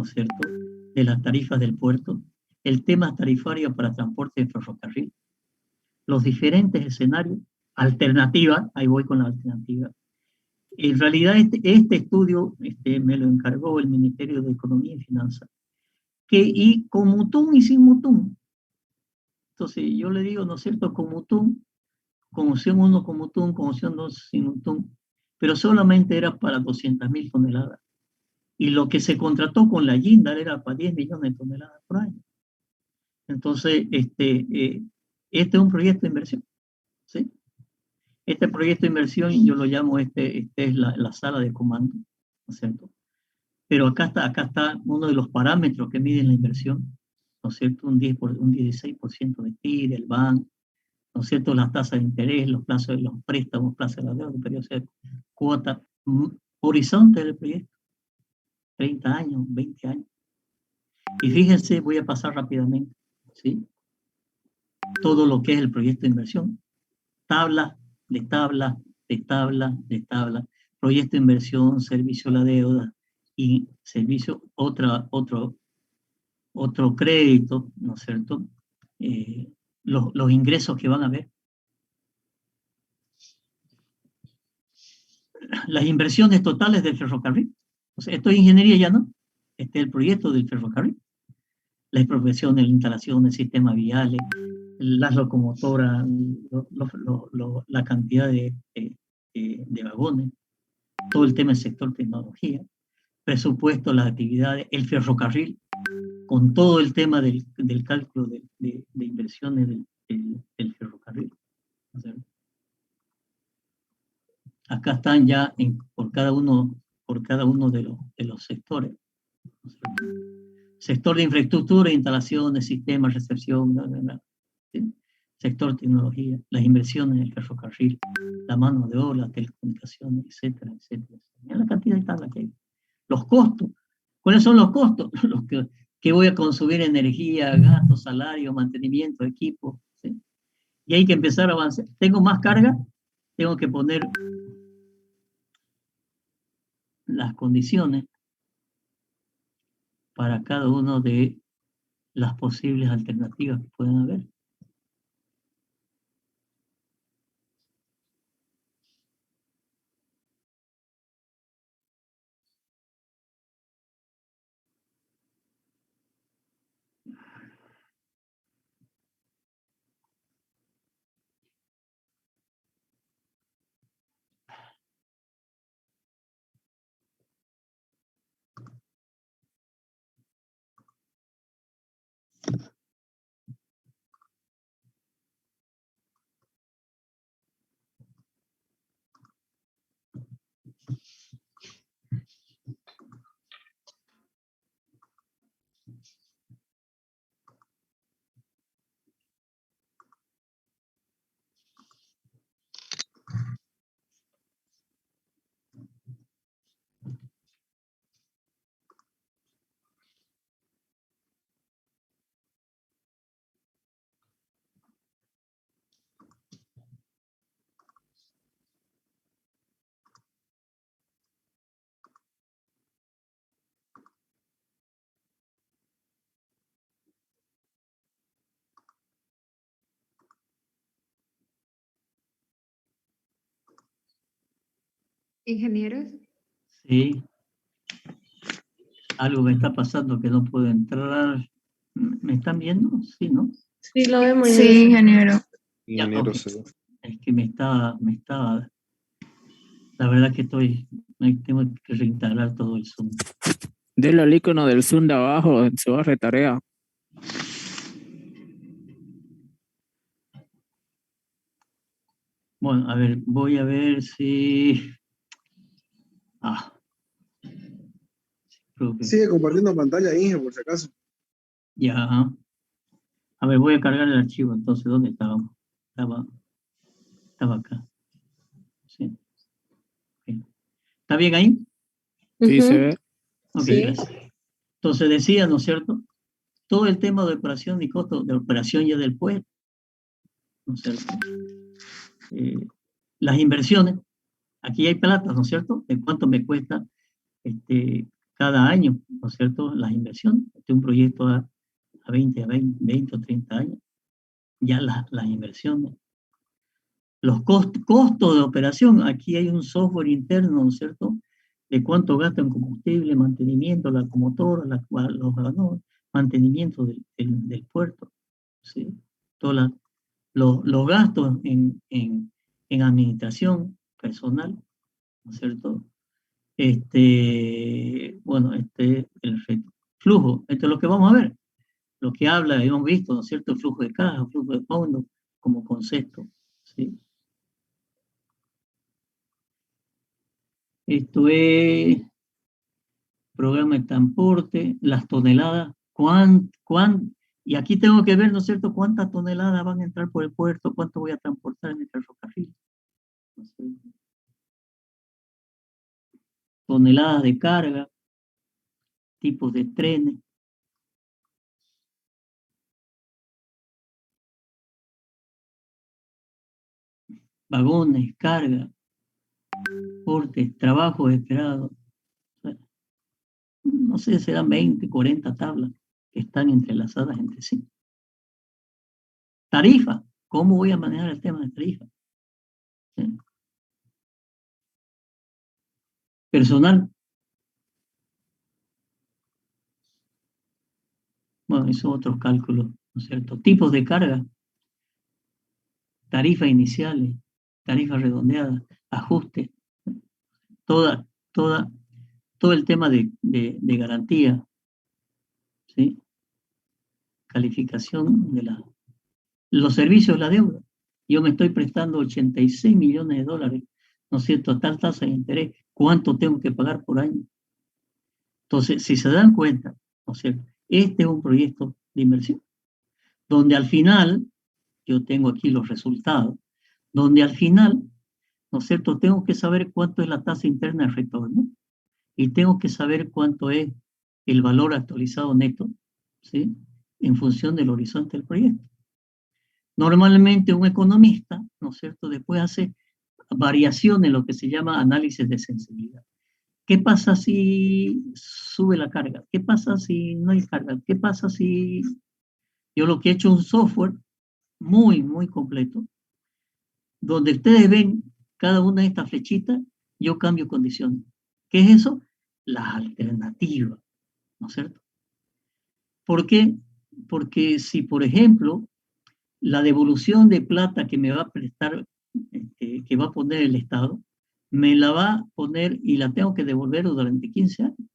es cierto?, de las tarifas del puerto, el tema tarifario para transporte de ferrocarril, los diferentes escenarios, alternativas, ahí voy con la alternativa. En realidad este estudio me lo encargó el Ministerio de Economía y Finanzas, y con mutum y sin mutum. Entonces yo le digo, ¿no es cierto?, con mutum, con opción 1 con mutum, con opción 2 sin mutum, pero solamente era para 200.000 toneladas. Y lo que se contrató con la Jindal era para 10 millones de toneladas por año. Entonces, este es un proyecto de inversión, ¿sí? Este proyecto de inversión, yo lo llamo, es la sala de comando, ¿no es cierto? Pero acá está uno de los parámetros que miden la inversión, ¿no es cierto? Un 16% de TIR, el BAN, ¿no es cierto? Las tasas de interés, los plazos de los préstamos, plazos de la deuda, periodo de cuota, horizonte del proyecto, 30 años, 20 años. Y fíjense, voy a pasar rápidamente, ¿sí? Todo lo que es el proyecto de inversión, tabla, de tabla, de tabla, de tabla, proyecto de inversión, servicio a la deuda y servicio, otro crédito, ¿no es cierto? Los ingresos que van a haber. Las inversiones totales del ferrocarril. O sea, esto es ingeniería ya, ¿no? Este es el proyecto del ferrocarril. La expropiación, la instalación de sistemas viales, las locomotoras, la cantidad de vagones, todo el tema del sector tecnología, presupuesto, las actividades, el ferrocarril, con todo el tema del cálculo de inversiones del ferrocarril. O sea, acá están ya por cada uno de los sectores. ¿No es cierto? Sector de infraestructura, instalaciones, sistemas, recepción, bla, bla, bla. ¿Sí? Sector tecnología, las inversiones en el ferrocarril, la mano de obra, telecomunicaciones, etcétera, etcétera. Mira la cantidad de tablas que hay. Los costos. ¿Cuáles son los costos? Los que voy a consumir energía, gastos, salario, mantenimiento, equipo. ¿Sí? Y hay que empezar a avanzar. Tengo más carga, tengo que poner las condiciones para cada una de las posibles alternativas que pueden haber. Ingenieros. Sí, algo me está pasando que no puedo entrar. ¿Me están viendo? Sí, ¿no? Sí, lo vemos. Sí, ingeniero. Ya, Ingeniero, ok. sí. Es que la verdad que tengo que reinstalar todo el Zoom. Dele al icono del Zoom de abajo en su barra de tarea. Bueno, a ver, voy a ver si... creo que Sigue compartiendo pantalla, Inge, por si acaso. ya. A ver, voy a cargar el archivo, entonces, ¿dónde estábamos? Estaba acá. Sí. Okay. ¿Está bien ahí? Sí, se ve. Ok, Sí. gracias. Entonces decía, ¿no es cierto? Todo el tema de operación y costo de operación ya del puerto, ¿no es cierto? Las inversiones, aquí hay plata, ¿no es cierto? ¿De cuánto me cuesta cada año, ¿no es cierto? Las inversiones, un proyecto a 20 o 30 años, ya las inversiones. Los costos de operación, aquí hay un software interno, ¿no es cierto? De cuánto gasta en combustible, mantenimiento, la locomotora, los vagones, mantenimiento del puerto, ¿sí? Todos los gastos en administración personal, ¿no es cierto? Bueno, el flujo, esto es lo que vamos a ver, lo que habla, hemos visto, ¿no es cierto? El flujo de caja, flujo de fondo como concepto, ¿sí? Esto es programa de transporte, las toneladas, Y aquí tengo que ver, ¿no es cierto?, cuántas toneladas van a entrar por el puerto, cuánto voy a transportar en el ferrocarril. ¿No es cierto? Toneladas de carga, tipos de trenes. Vagones, carga, portes, trabajos esperados. No sé, serán 20, 40 tablas que están entrelazadas entre sí. Tarifa. ¿Cómo voy a manejar el tema de tarifa? ¿Sí? Personal. Bueno, esos otros cálculos, ¿no es cierto? Tipos de carga. Tarifas iniciales, tarifas redondeadas, ajustes. Todo el tema de garantía, ¿sí? Calificación de los servicios de la deuda. Yo me estoy prestando 86 millones de dólares, ¿no es cierto?, a tal tasa de interés. ¿Cuánto tengo que pagar por año? Entonces, si se dan cuenta, ¿no es cierto?, este es un proyecto de inversión, donde al final, yo tengo aquí los resultados, donde al final, ¿no es cierto?, tengo que saber cuánto es la tasa interna de retorno y tengo que saber cuánto es el valor actualizado neto, ¿sí?, en función del horizonte del proyecto. Normalmente un economista, ¿no es cierto?, después hace variaciones, lo que se llama análisis de sensibilidad. ¿Qué pasa si sube la carga? ¿Qué pasa si no hay carga? ¿Qué pasa si... Yo lo que he hecho es un software muy, muy completo, donde ustedes ven cada una de estas flechitas, yo cambio condiciones. ¿Qué es eso? Las alternativas, ¿no es cierto? ¿Por qué? Porque si, por ejemplo, la devolución de plata que me va a prestar, que va a poner el Estado, me la va a poner y la tengo que devolver durante 15 años.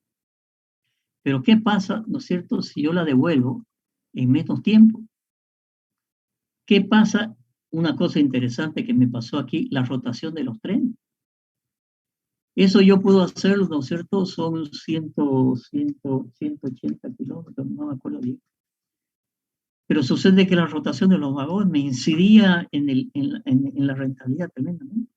Pero ¿qué pasa, no es cierto, si yo la devuelvo en menos tiempo? ¿Qué pasa? Una cosa interesante que me pasó aquí, la rotación de los trenes. Eso yo puedo hacerlo, ¿no es cierto? Son 180 kilómetros, no me acuerdo bien. Pero sucede que la rotación de los vagones me incidía en la rentabilidad tremendamente.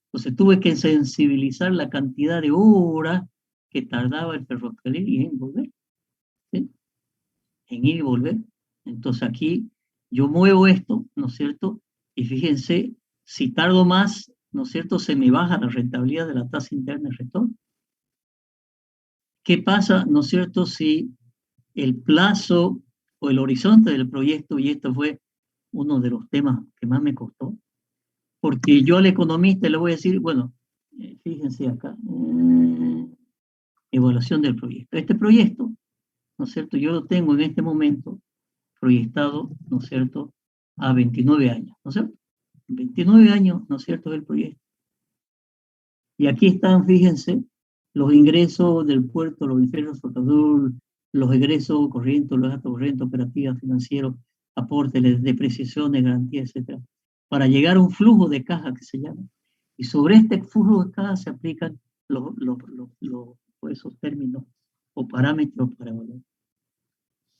Entonces tuve que sensibilizar la cantidad de horas que tardaba el ferrocarril y en volver. ¿Sí? En ir y volver. Entonces aquí yo muevo esto, ¿no es cierto? Y fíjense, si tardo más, ¿no es cierto?, se me baja la rentabilidad de la tasa interna de retorno. ¿Qué pasa, no es cierto, si el plazo o el horizonte del proyecto, y esto fue uno de los temas que más me costó, porque yo al economista le voy a decir, bueno, fíjense acá, evaluación del proyecto. Este proyecto, ¿no es cierto?, yo lo tengo en este momento proyectado, ¿no es cierto?, a 29 años, ¿no es cierto? 29 años, ¿no es cierto?, del proyecto. Y aquí están, fíjense, los ingresos del puerto, los ingresos los egresos corrientes, los gastos corrientes, operativas, financieros, aportes, depreciaciones, garantías, etc. Para llegar a un flujo de caja que se llama. Y sobre este flujo de caja se aplican esos términos o parámetros para evaluar.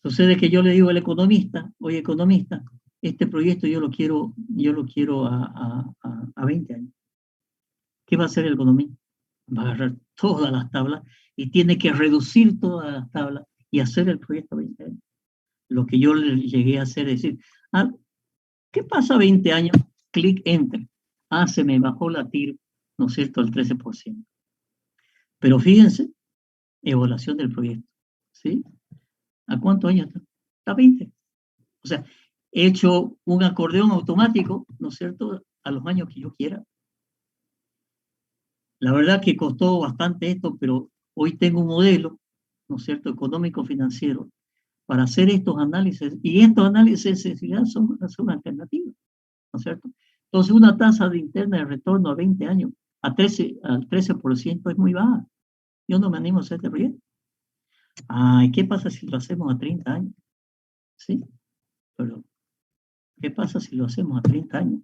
Sucede que yo le digo al economista, oye economista, este proyecto yo lo quiero a 20 años. ¿Qué va a hacer el economista? Va a agarrar todas las tablas y tiene que reducir todas las tablas y hacer el proyecto a 20 años. Lo que yo le llegué a hacer es decir, ¿qué pasa a 20 años? Clic, enter. Se me bajó la TIR, ¿no es cierto?, al 13%. Pero fíjense, evaluación del proyecto, ¿sí? ¿A cuántos años está? A 20. O sea, he hecho un acordeón automático, ¿no es cierto?, a los años que yo quiera. La verdad que costó bastante esto, pero hoy tengo un modelo, ¿no es cierto?, económico-financiero, para hacer estos análisis, y estos análisis de sensibilidad son alternativas, ¿no es cierto? Entonces, una tasa de interna de retorno a 20 años, al 13% es muy baja. Yo no me animo a hacer este proyecto. ¿Qué pasa si lo hacemos a 30 años? ¿Sí? Pero, ¿qué pasa si lo hacemos a 30 años?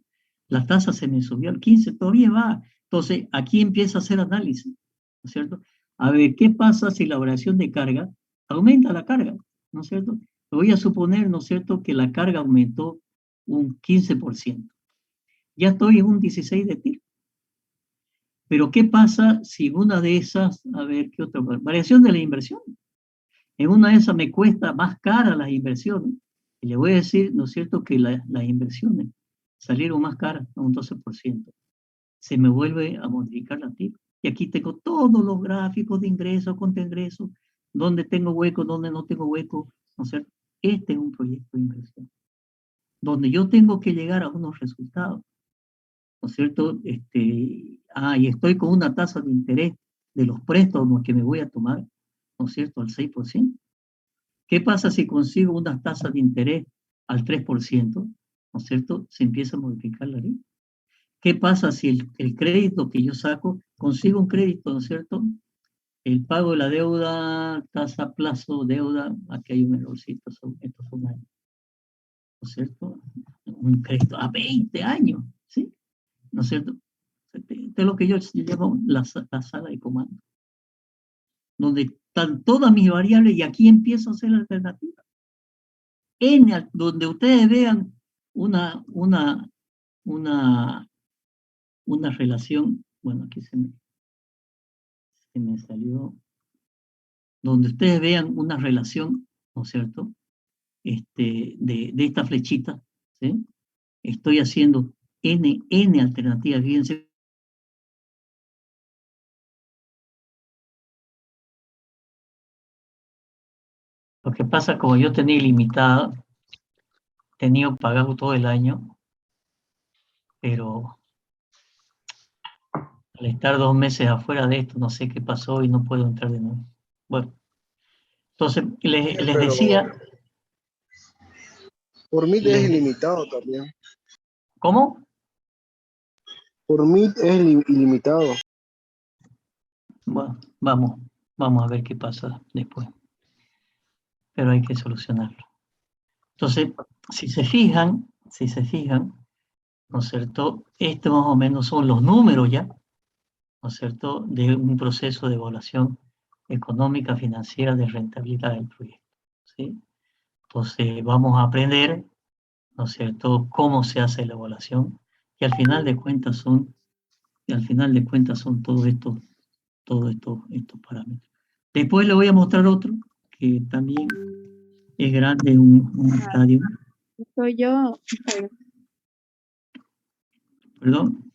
La tasa se me subió al 15, todavía va. Entonces, aquí empieza a hacer análisis, ¿no es cierto? A ver, ¿qué pasa si la variación de carga aumenta la carga? ¿No es cierto? Voy a suponer, ¿no es cierto?, que la carga aumentó un 15%. Ya estoy en un 16 de tiro. Pero ¿qué pasa si una de esas, a ver, ¿qué otra? Variación de la inversión. En una de esas me cuesta más cara las inversiones. Y le voy a decir, ¿no es cierto?, que las inversiones salieron más caras, a un 12%. Se me vuelve a modificar la tira. Y aquí tengo todos los gráficos de ingresos, contra ingresos, dónde tengo hueco, dónde no tengo hueco, ¿no es cierto? Este es un proyecto de inversión, donde yo tengo que llegar a unos resultados, ¿no es cierto? Y estoy con una tasa de interés de los préstamos que me voy a tomar, ¿no es cierto?, al 6%. ¿Qué pasa si consigo unas tasas de interés al 3%? ¿No es cierto? Se empieza a modificar la ley. ¿Qué pasa si el crédito que yo saco, consigo un crédito, ¿no es cierto? El pago de la deuda, tasa, plazo, deuda, aquí hay un errorcito, estos son años, ¿no es cierto? Un crédito a 20 años, ¿sí? ¿No es cierto? Esto es lo que yo llamo la sala de comando, donde están todas mis variables y aquí empiezo a hacer la alternativa. Donde ustedes vean una relación, bueno, aquí se me salió, donde ustedes vean una relación, ¿no es cierto?, de esta flechita, ¿sí? Estoy haciendo N alternativas, fíjense. Lo que pasa, como yo tenía ilimitada, tenía pagado todo el año, pero al estar 2 meses afuera de esto, no sé qué pasó y no puedo entrar de nuevo. Bueno, entonces les decía... Por mí es ilimitado también. ¿Cómo? Por mí es ilimitado. Bueno, vamos a ver qué pasa después. Pero hay que solucionarlo. Entonces, si se fijan, ¿no es cierto? Estos más o menos son los números ya, ¿no es cierto?, de un proceso de evaluación económica, financiera, de rentabilidad del proyecto, ¿sí? Entonces, vamos a aprender, ¿no es cierto?, cómo se hace la evaluación, y al final de cuentas son todos estos parámetros. Después le voy a mostrar otro, que también es grande, un estadio. Soy yo. Perdón.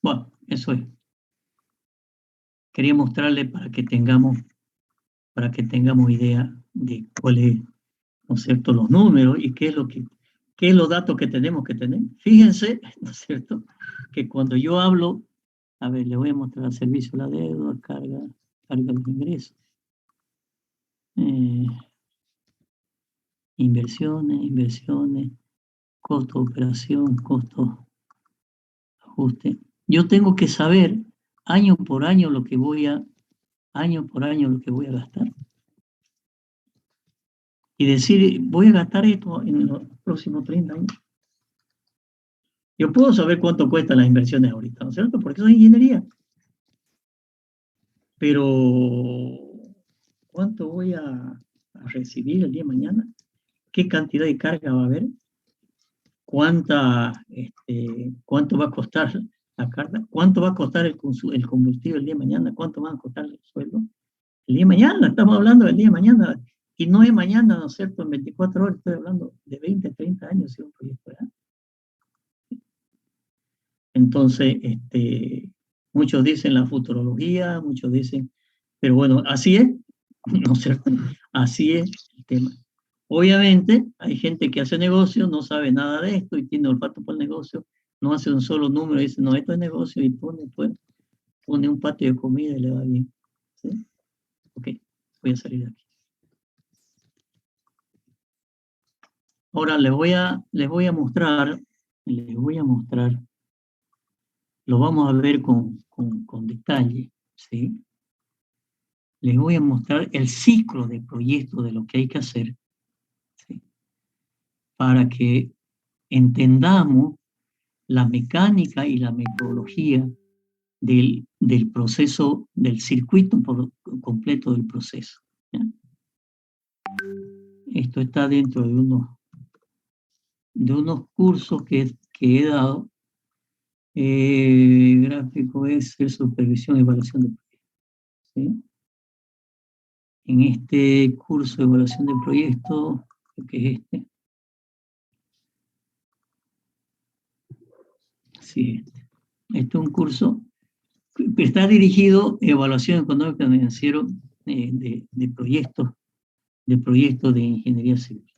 Bueno, eso es. Quería mostrarle para que tengamos idea de cuáles, ¿no es cierto?, los números y qué es los datos que tenemos que tener. Fíjense, ¿no es cierto?, que cuando yo hablo, a ver, le voy a mostrar el servicio de la deuda, carga de ingresos. Inversiones, costo de operación, costo ajuste. Yo tengo que saber año por año lo que voy a gastar. Y decir, voy a gastar esto en los próximos 30 años. Yo puedo saber cuánto cuestan las inversiones ahorita, ¿no es cierto? Porque eso es ingeniería. Pero, ¿cuánto voy a recibir el día de mañana? ¿Qué cantidad de carga va a haber? ¿Cuánto va a costar la carga? ¿Cuánto va a costar el combustible el día de mañana? ¿Cuánto van a costar los sueldos? El día de mañana, estamos hablando del día de mañana. Y no es mañana, ¿no es cierto? En 24 horas, estoy hablando de 20, 30 años, si es un proyecto, ¿verdad? Entonces, muchos dicen la futurología, muchos dicen, pero bueno, así es, ¿no es cierto? Así es el tema. Obviamente, hay gente que hace negocio, no sabe nada de esto y tiene olfato por el negocio, no hace un solo número y dice, no, esto es negocio, y pone un patio de comida y le va bien. ¿Sí? Ok, voy a salir de aquí. Ahora les voy a mostrar, lo vamos a ver con detalle, ¿sí? Les voy a mostrar el ciclo de proyecto de lo que hay que hacer, ¿sí?, para que entendamos la mecánica y la metodología del proceso, del circuito completo del proceso, ¿ya? Esto está dentro de unos cursos que he dado. Gráfico es supervisión y evaluación de proyectos, ¿sí? En este curso de evaluación de proyectos, creo que es este. Sí, este es un curso que está dirigido a evaluación económica y financiera de proyectos de ingeniería civil,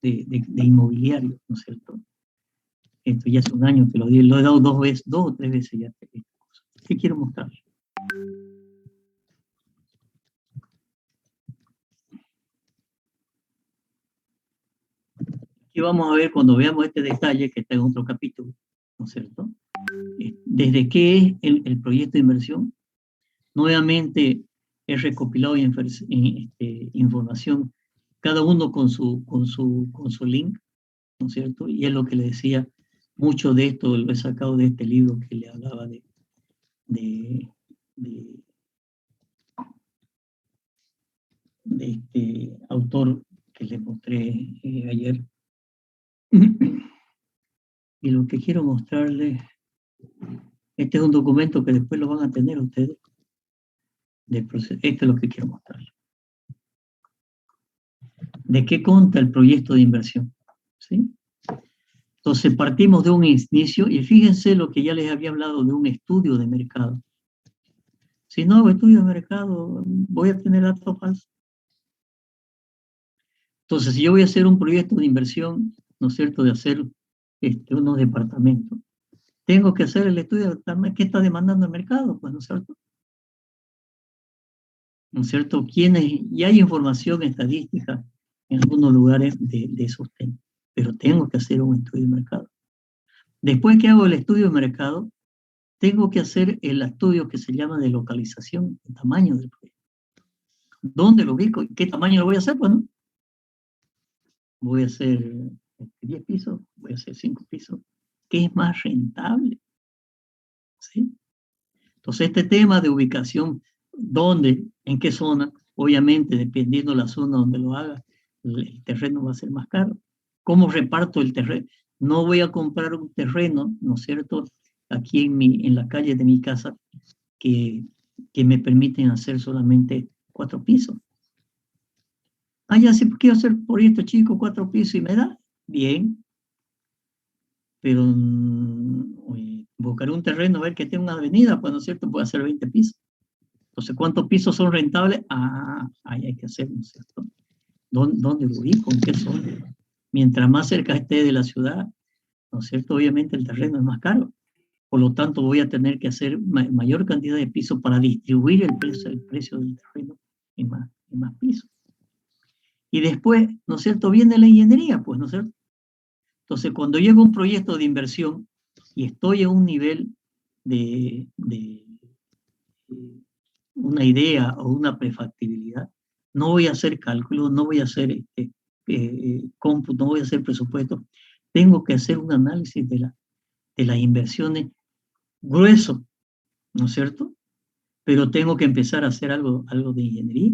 de inmobiliario, ¿no es cierto? Esto ya hace un año que lo he dado dos o tres veces ya. ¿Qué quiero mostrar? Aquí vamos a ver cuando veamos este detalle que está en otro capítulo, ¿no es cierto? Desde qué es el proyecto de inversión. Nuevamente he recopilado información, cada uno con su link, ¿no es cierto? Y es lo que le decía, mucho de esto lo he sacado de este libro que le hablaba de este autor que les mostré ayer. Y lo que quiero mostrarles, este es un documento que después lo van a tener ustedes. Esto es lo que quiero mostrarles. ¿De qué consta el proyecto de inversión? ¿Sí? Entonces partimos de un inicio y fíjense lo que ya les había hablado de un estudio de mercado. Si no hago estudio de mercado, voy a tener datos falsos. Entonces, si yo voy a hacer un proyecto de inversión, ¿no es cierto?, de hacer unos departamentos, tengo que hacer el estudio de qué está demandando el mercado, pues, ¿no es cierto? ¿No es cierto? Y hay información estadística en algunos lugares de esos temas, pero tengo que hacer un estudio de mercado. Después que hago el estudio de mercado, tengo que hacer el estudio que se llama de localización, el tamaño del proyecto. ¿Dónde lo ubico? ¿Y qué tamaño lo voy a hacer? Pues, ¿no? Voy a hacer 10 pisos, voy a hacer 5 pisos. ¿Qué es más rentable? ¿Sí? Entonces, este tema de ubicación, ¿dónde? ¿En qué zona? Obviamente, dependiendo de la zona donde lo haga, el terreno va a ser más caro. ¿Cómo reparto el terreno? No voy a comprar un terreno, ¿no es cierto?, aquí en la calle de mi casa, que me permiten hacer solamente 4 pisos. Ah, ya sí, quiero hacer proyecto chico, 4 pisos y me da. Bien. Pero buscaré un terreno, a ver que tenga una avenida, pues, ¿no es cierto?, puede hacer 20 pisos. Entonces, ¿cuántos pisos son rentables? Ahí hay que hacer, ¿no es cierto? ¿Dónde lo ubico? ¿En qué zona? Mientras más cerca esté de la ciudad, ¿no es cierto?, obviamente el terreno es más caro. Por lo tanto, voy a tener que hacer mayor cantidad de pisos para distribuir el precio del terreno en más pisos. Y después, ¿no es cierto?, viene la ingeniería, pues, ¿no es cierto? Entonces, cuando llego a un proyecto de inversión y estoy a un nivel de una idea o una prefactibilidad, no voy a hacer cálculos, no voy a hacer cómputo, no voy a hacer presupuesto. Tengo que hacer un análisis de las inversiones grueso, ¿no es cierto? Pero tengo que empezar a hacer algo de ingeniería.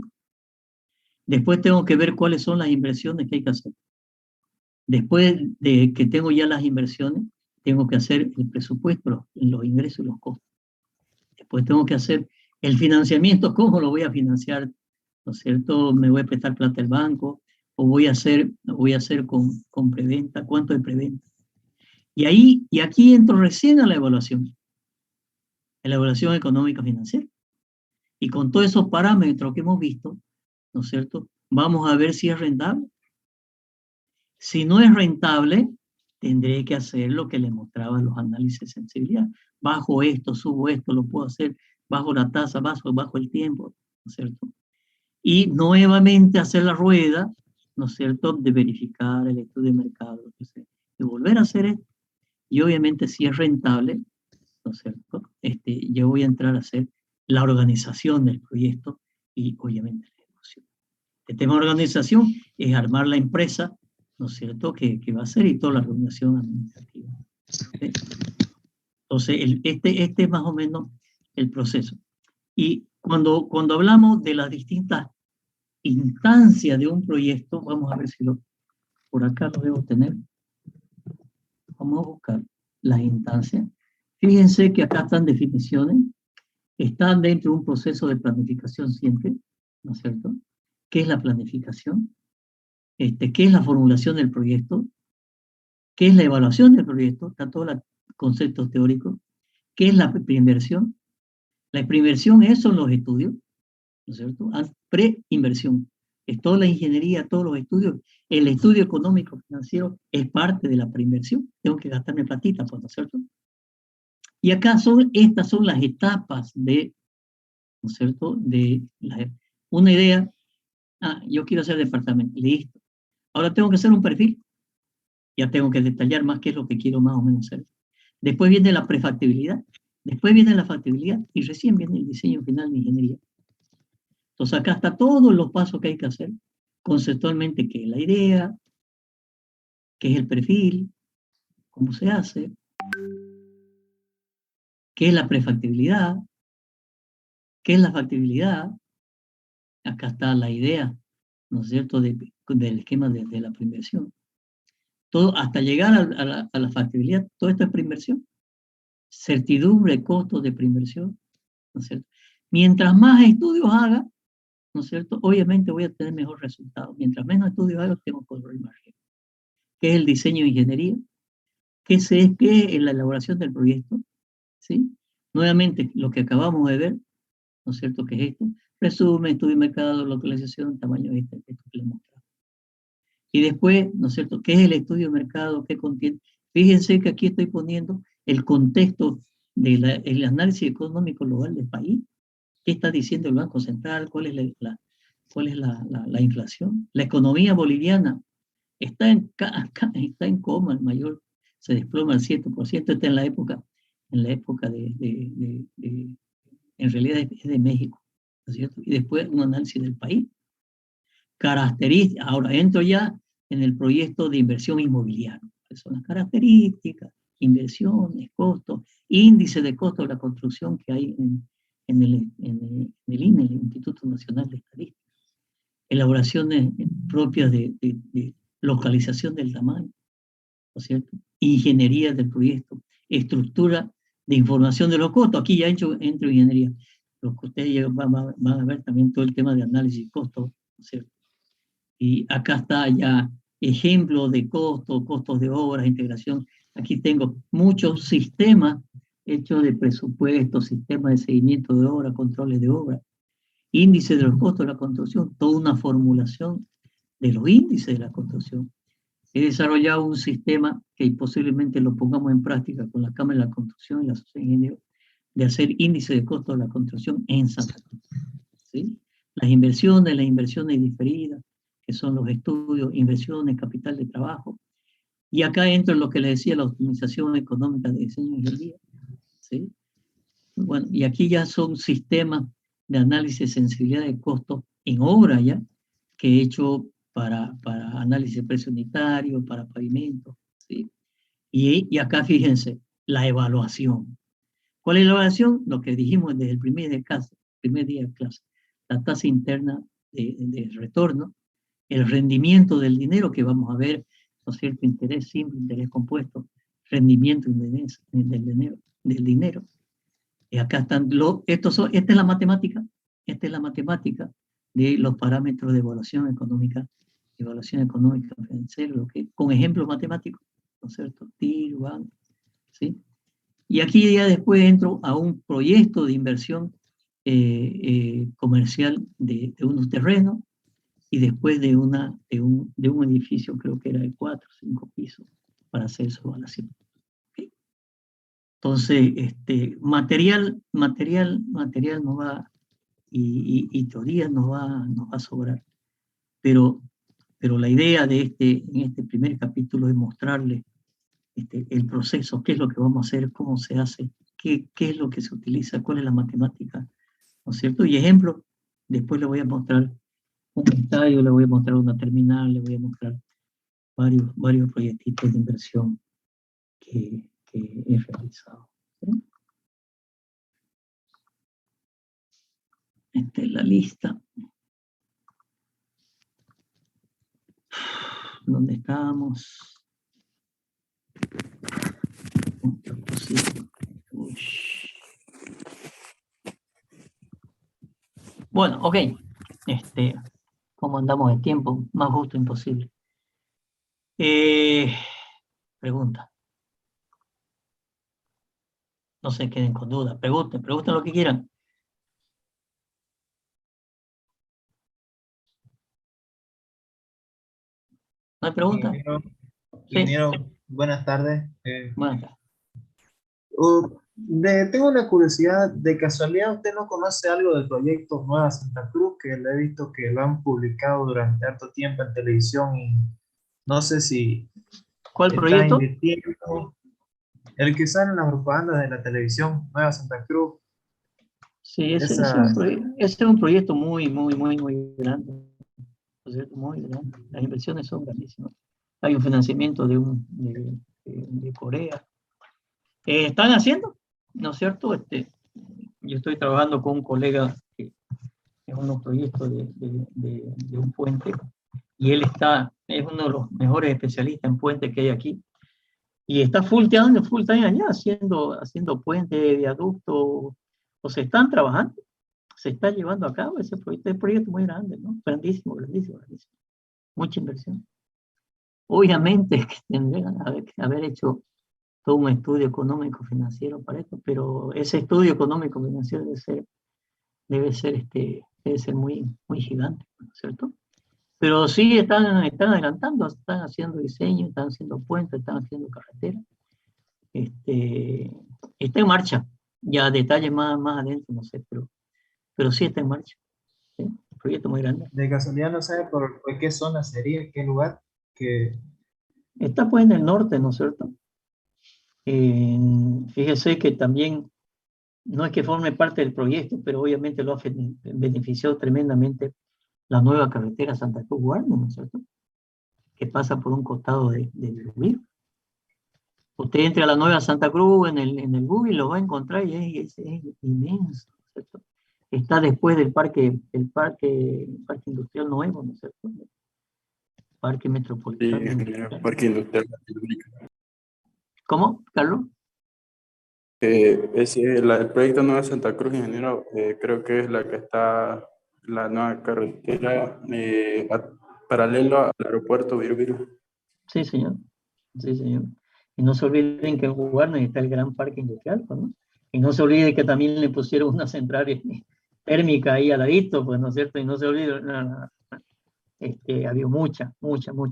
Después tengo que ver cuáles son las inversiones que hay que hacer. Después de que tengo ya las inversiones, tengo que hacer el presupuesto, los ingresos y los costos. Después tengo que hacer el financiamiento, ¿cómo lo voy a financiar? ¿No es cierto? ¿Me voy a prestar plata al banco? ¿O voy a hacer con preventa? ¿Cuánto de preventa? Y aquí entro recién a la evaluación económica financiera. Y con todos esos parámetros que hemos visto, ¿no es cierto?, vamos a ver si es rentable. Si no es rentable, tendré que hacer lo que le mostraba en los análisis de sensibilidad. Bajo esto, subo esto, lo puedo hacer, bajo la tasa, bajo el tiempo, ¿no es cierto? Y nuevamente hacer la rueda, ¿no es cierto?, de verificar el estudio de mercado, de volver a hacer esto. Y obviamente si es rentable, ¿no es cierto?, yo voy a entrar a hacer la organización del proyecto y obviamente la ejecución. El tema de organización es armar la empresa, ¿no es cierto?, que va a hacer y toda la organización administrativa. ¿Sí? Entonces, este es más o menos el proceso. Y cuando hablamos de las distintas instancia de un proyecto, vamos a ver si por acá lo debo tener. Vamos a buscar las instancias. Fíjense que acá están definiciones, están dentro de un proceso de planificación siempre, ¿no es cierto? ¿Qué es la planificación? ¿Qué es la formulación del proyecto? ¿Qué es la evaluación del proyecto? Están todos los conceptos teóricos. ¿Qué es la preinversión? La preinversión son los estudios, ¿no es cierto? Preinversión. Es toda la ingeniería, todos los estudios. El estudio económico financiero es parte de la preinversión. Tengo que gastarme platita, ¿no es cierto? Y acá estas son las etapas de, ¿no es cierto? Una idea. Yo quiero hacer departamento. Listo. Ahora tengo que hacer un perfil. Ya tengo que detallar más qué es lo que quiero más o menos hacer. Después viene la prefactibilidad. Después viene la factibilidad y recién viene el diseño final de ingeniería. Entonces acá está todos los pasos que hay que hacer. Conceptualmente, qué es la idea, qué es el perfil, cómo se hace, qué es la prefactibilidad, qué es la factibilidad. Acá está la idea, ¿no es cierto?, del esquema de la preinversión. Todo, hasta llegar a la factibilidad, todo esto es preinversión. Certidumbre, costos de preinversión, ¿no es cierto? Mientras más estudios haga, ¿no es cierto?, obviamente voy a tener mejor resultado. Mientras menos estudios haga, tengo control margen. ¿Qué es el diseño de ingeniería? ¿Qué es la elaboración del proyecto? ¿Sí? Nuevamente, lo que acabamos de ver, ¿no es cierto?, que es esto. Resumen, estudio de mercado, localización, tamaño, esto que les mostraba. Y después, ¿no es cierto?, ¿qué es el estudio de mercado? ¿Qué contiene? Fíjense que aquí estoy poniendo el contexto del análisis económico global del país. ¿Qué está diciendo el Banco Central? ¿Cuál es la inflación? La economía boliviana está en coma, el mayor se desploma al 7%, está en la época en realidad es de México, ¿no es cierto? Y después un análisis del país. Características, ahora entro ya en el proyecto de inversión inmobiliaria. Son las características, inversiones, costos, índice de costo de la construcción que hay en el INE, el Instituto Nacional de Estadística. Elaboraciones propias de localización del tamaño, ¿no es cierto? Ingeniería del proyecto, estructura de información de los costos. Aquí ya entro en ingeniería. Lo que ustedes van a ver también todo el tema de análisis de costos, ¿no es cierto? Y acá está ya ejemplo de costos de obras, integración. Aquí tengo muchos sistemas hechos de presupuestos, sistemas de seguimiento de obra, controles de obra, índice de los costos de la construcción, toda una formulación de los índices de la construcción. He desarrollado un sistema que posiblemente lo pongamos en práctica con la Cámara de la Construcción y la Sociedad de Ingenieros, de hacer índice de costo de la construcción en Santa Cruz. ¿Sí? Las inversiones diferidas, que son los estudios, inversiones, capital de trabajo. Y acá entro en lo que les decía, la optimización económica de diseño y ingeniería. ¿Sí? Bueno, y aquí ya son sistemas de análisis de sensibilidad de costo en obra ya, que he hecho para análisis de precio unitario, para pavimento, ¿sí? Y acá fíjense, la evaluación. ¿Cuál es la evaluación? Lo que dijimos desde el primer día de clase. La tasa interna de retorno, el rendimiento del dinero, que vamos a ver, ¿no es cierto?, interés simple, interés compuesto, rendimiento del dinero. Y acá están esta es la matemática de los parámetros de evaluación económica financiera, con ejemplos matemáticos, ¿no es cierto? TIR, BAN, ¿sí? Y aquí ya después entro a un proyecto de inversión comercial de unos terrenos y después de un edificio, creo que era de 4 o 5 pisos, para hacer su evaluación. ¿Okay? Entonces, material no va, y teoría nos va a sobrar. Pero la idea en este primer capítulo es mostrarles el proceso, qué es lo que vamos a hacer, cómo se hace, qué es lo que se utiliza, cuál es la matemática, ¿no es cierto? Y ejemplo, después les voy a mostrar un estadio, les voy a mostrar una terminal, les voy a mostrar varios proyectitos de inversión que he realizado. ¿Sí? Esta es la lista. ¿Dónde estamos? Uy. Bueno, ok. ¿Cómo andamos de tiempo? Más justo imposible. Pregunta. No se queden con dudas. Pregunten lo que quieran. ¿No hay pregunta? Ingeniero, Sí. ingeniero, buenas tardes. Bueno, Tengo una curiosidad, de casualidad, ¿usted no conoce algo del proyecto Nueva Santa Cruz? Que le he visto que lo han publicado durante harto tiempo en televisión y no sé si ¿cuál está proyecto? invirtiendo. El que sale en las propagandas de la televisión, Nueva Santa Cruz. Sí, ese Esa, es un proyecto muy grande. Un proyecto muy grande. Las inversiones son grandísimas. Hay un financiamiento de Corea. Están haciendo, ¿no es cierto? Yo estoy trabajando con un colega que es unos proyectos de un puente, y él es uno de los mejores especialistas en puentes que hay aquí, y está full time allá haciendo puentes, viaductos, o se están trabajando, se está llevando a cabo ese proyecto. Es un proyecto muy grande, ¿no? Grandísimo. Mucha inversión. Obviamente que tendrían que haber hecho todo un estudio económico financiero para esto, pero ese estudio económico financiero debe ser muy gigante, ¿no es cierto? Pero sí están adelantando, están haciendo diseño, están haciendo puentes, están haciendo carreteras. Está en marcha. Ya detalles más adentro, no sé, pero sí está en marcha. ¿Sí? Un proyecto muy grande. de casualidad no sabe por qué zona sería, qué lugar, que Está pues en el norte, ¿no es cierto? Fíjese que también no es que forme parte del proyecto, pero obviamente lo ha beneficiado tremendamente la nueva carretera Santa Cruz-Guarno, ¿no es cierto? Que pasa por un costado del río. Usted entra a la nueva Santa Cruz en el Google, lo va a encontrar y es inmenso, ¿no es cierto? Está después del parque industrial nuevo, ¿no es cierto? Parque Sí, metropolitano industrial. Parque Industrial Latinoamérica. ¿Cómo, Carlos? El proyecto Nueva Santa Cruz, ingeniero, creo que es la que está la nueva carretera paralelo al aeropuerto Viru. Sí, señor. Sí, señor. Y no se olviden que en Guarno está el gran parque industrial, pues, ¿no? Y no se olvide que también le pusieron una central térmica ahí al ladito, pues, ¿no es cierto? Y no se olvide, había mucha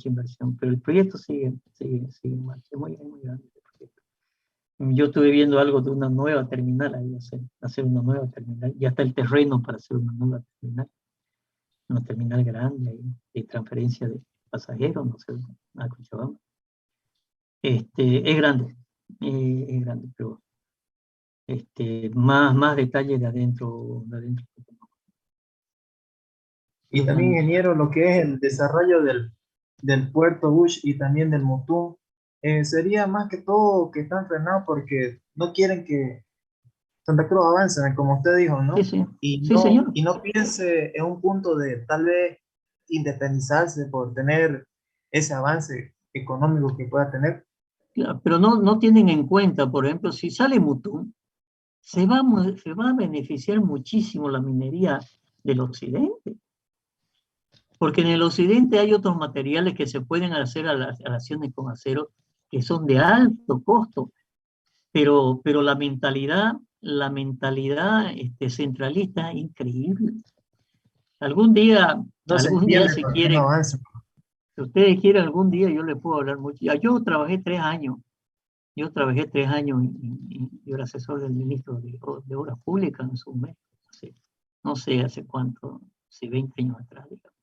inversión, pero el proyecto sigue en marcha, es muy grande el proyecto. Yo estuve viendo algo de una nueva terminal ahí, hacer una nueva terminal, ya está el terreno para hacer una terminal grande ahí, de transferencia de pasajeros, no sé, a Cochabamba. Es grande, pero más detalles de adentro. y Es también, grande. ingeniero, lo que es el desarrollo del puerto Bush y también del Mutum, sería más que todo que están frenados porque no quieren que Santa Cruz avance, como usted dijo, Sí, ¿no? sí, Y sí, señor. no piense en un punto de tal vez independizarse por tener ese avance económico que pueda tener. Claro, pero no tienen en cuenta, por ejemplo, si sale Mutum, se va a beneficiar muchísimo la minería del occidente, porque en el occidente hay otros materiales que se pueden hacer aleaciones con acero que son de alto costo, pero la mentalidad centralista es increíble. Algún día No se entiende si por qué no quieren, avanza. si ustedes quieren, algún día yo les puedo hablar mucho. Yo trabajé 3 años. Yo era asesor del ministro de Obras Públicas en su momento, no sé hace cuánto, hace 20 años atrás, digamos.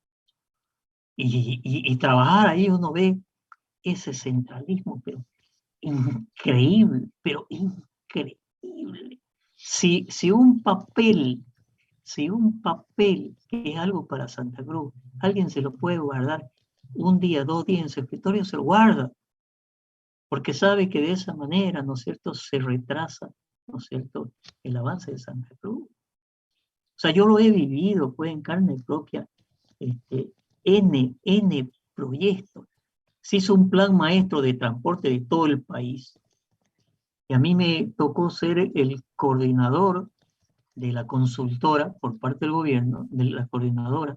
Y trabajar ahí uno ve ese centralismo, pero increíble, Si un papel que es algo para Santa Cruz, alguien se lo puede guardar un día, 2 días en su escritorio, se lo guarda, porque sabe que de esa manera, ¿no es cierto?, se retrasa, ¿no es cierto?, el avance de Santa Cruz. O sea, yo lo he vivido, pues, en carne propia, N proyectos. Se hizo un plan maestro de transporte de todo el país. Y a mí me tocó ser el coordinador de la consultora por parte del gobierno, de la coordinadora,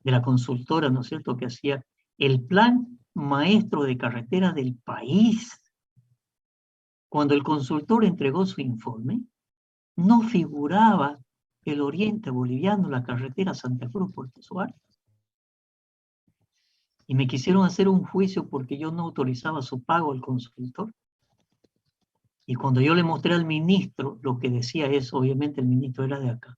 de la consultora, ¿no es cierto?, que hacía el plan maestro de carretera del país. Cuando el consultor entregó su informe, no figuraba el oriente boliviano, la carretera Santa Cruz-Puerto Suárez. Y me quisieron hacer un juicio porque yo no autorizaba su pago al consultor. Y cuando yo le mostré al ministro, lo que decía es, obviamente el ministro era de acá,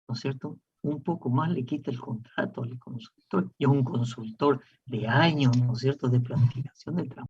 ¿no es cierto? Un poco más le quita el contrato al consultor. Y es un consultor de años, ¿no es cierto?, de planificación del trabajo.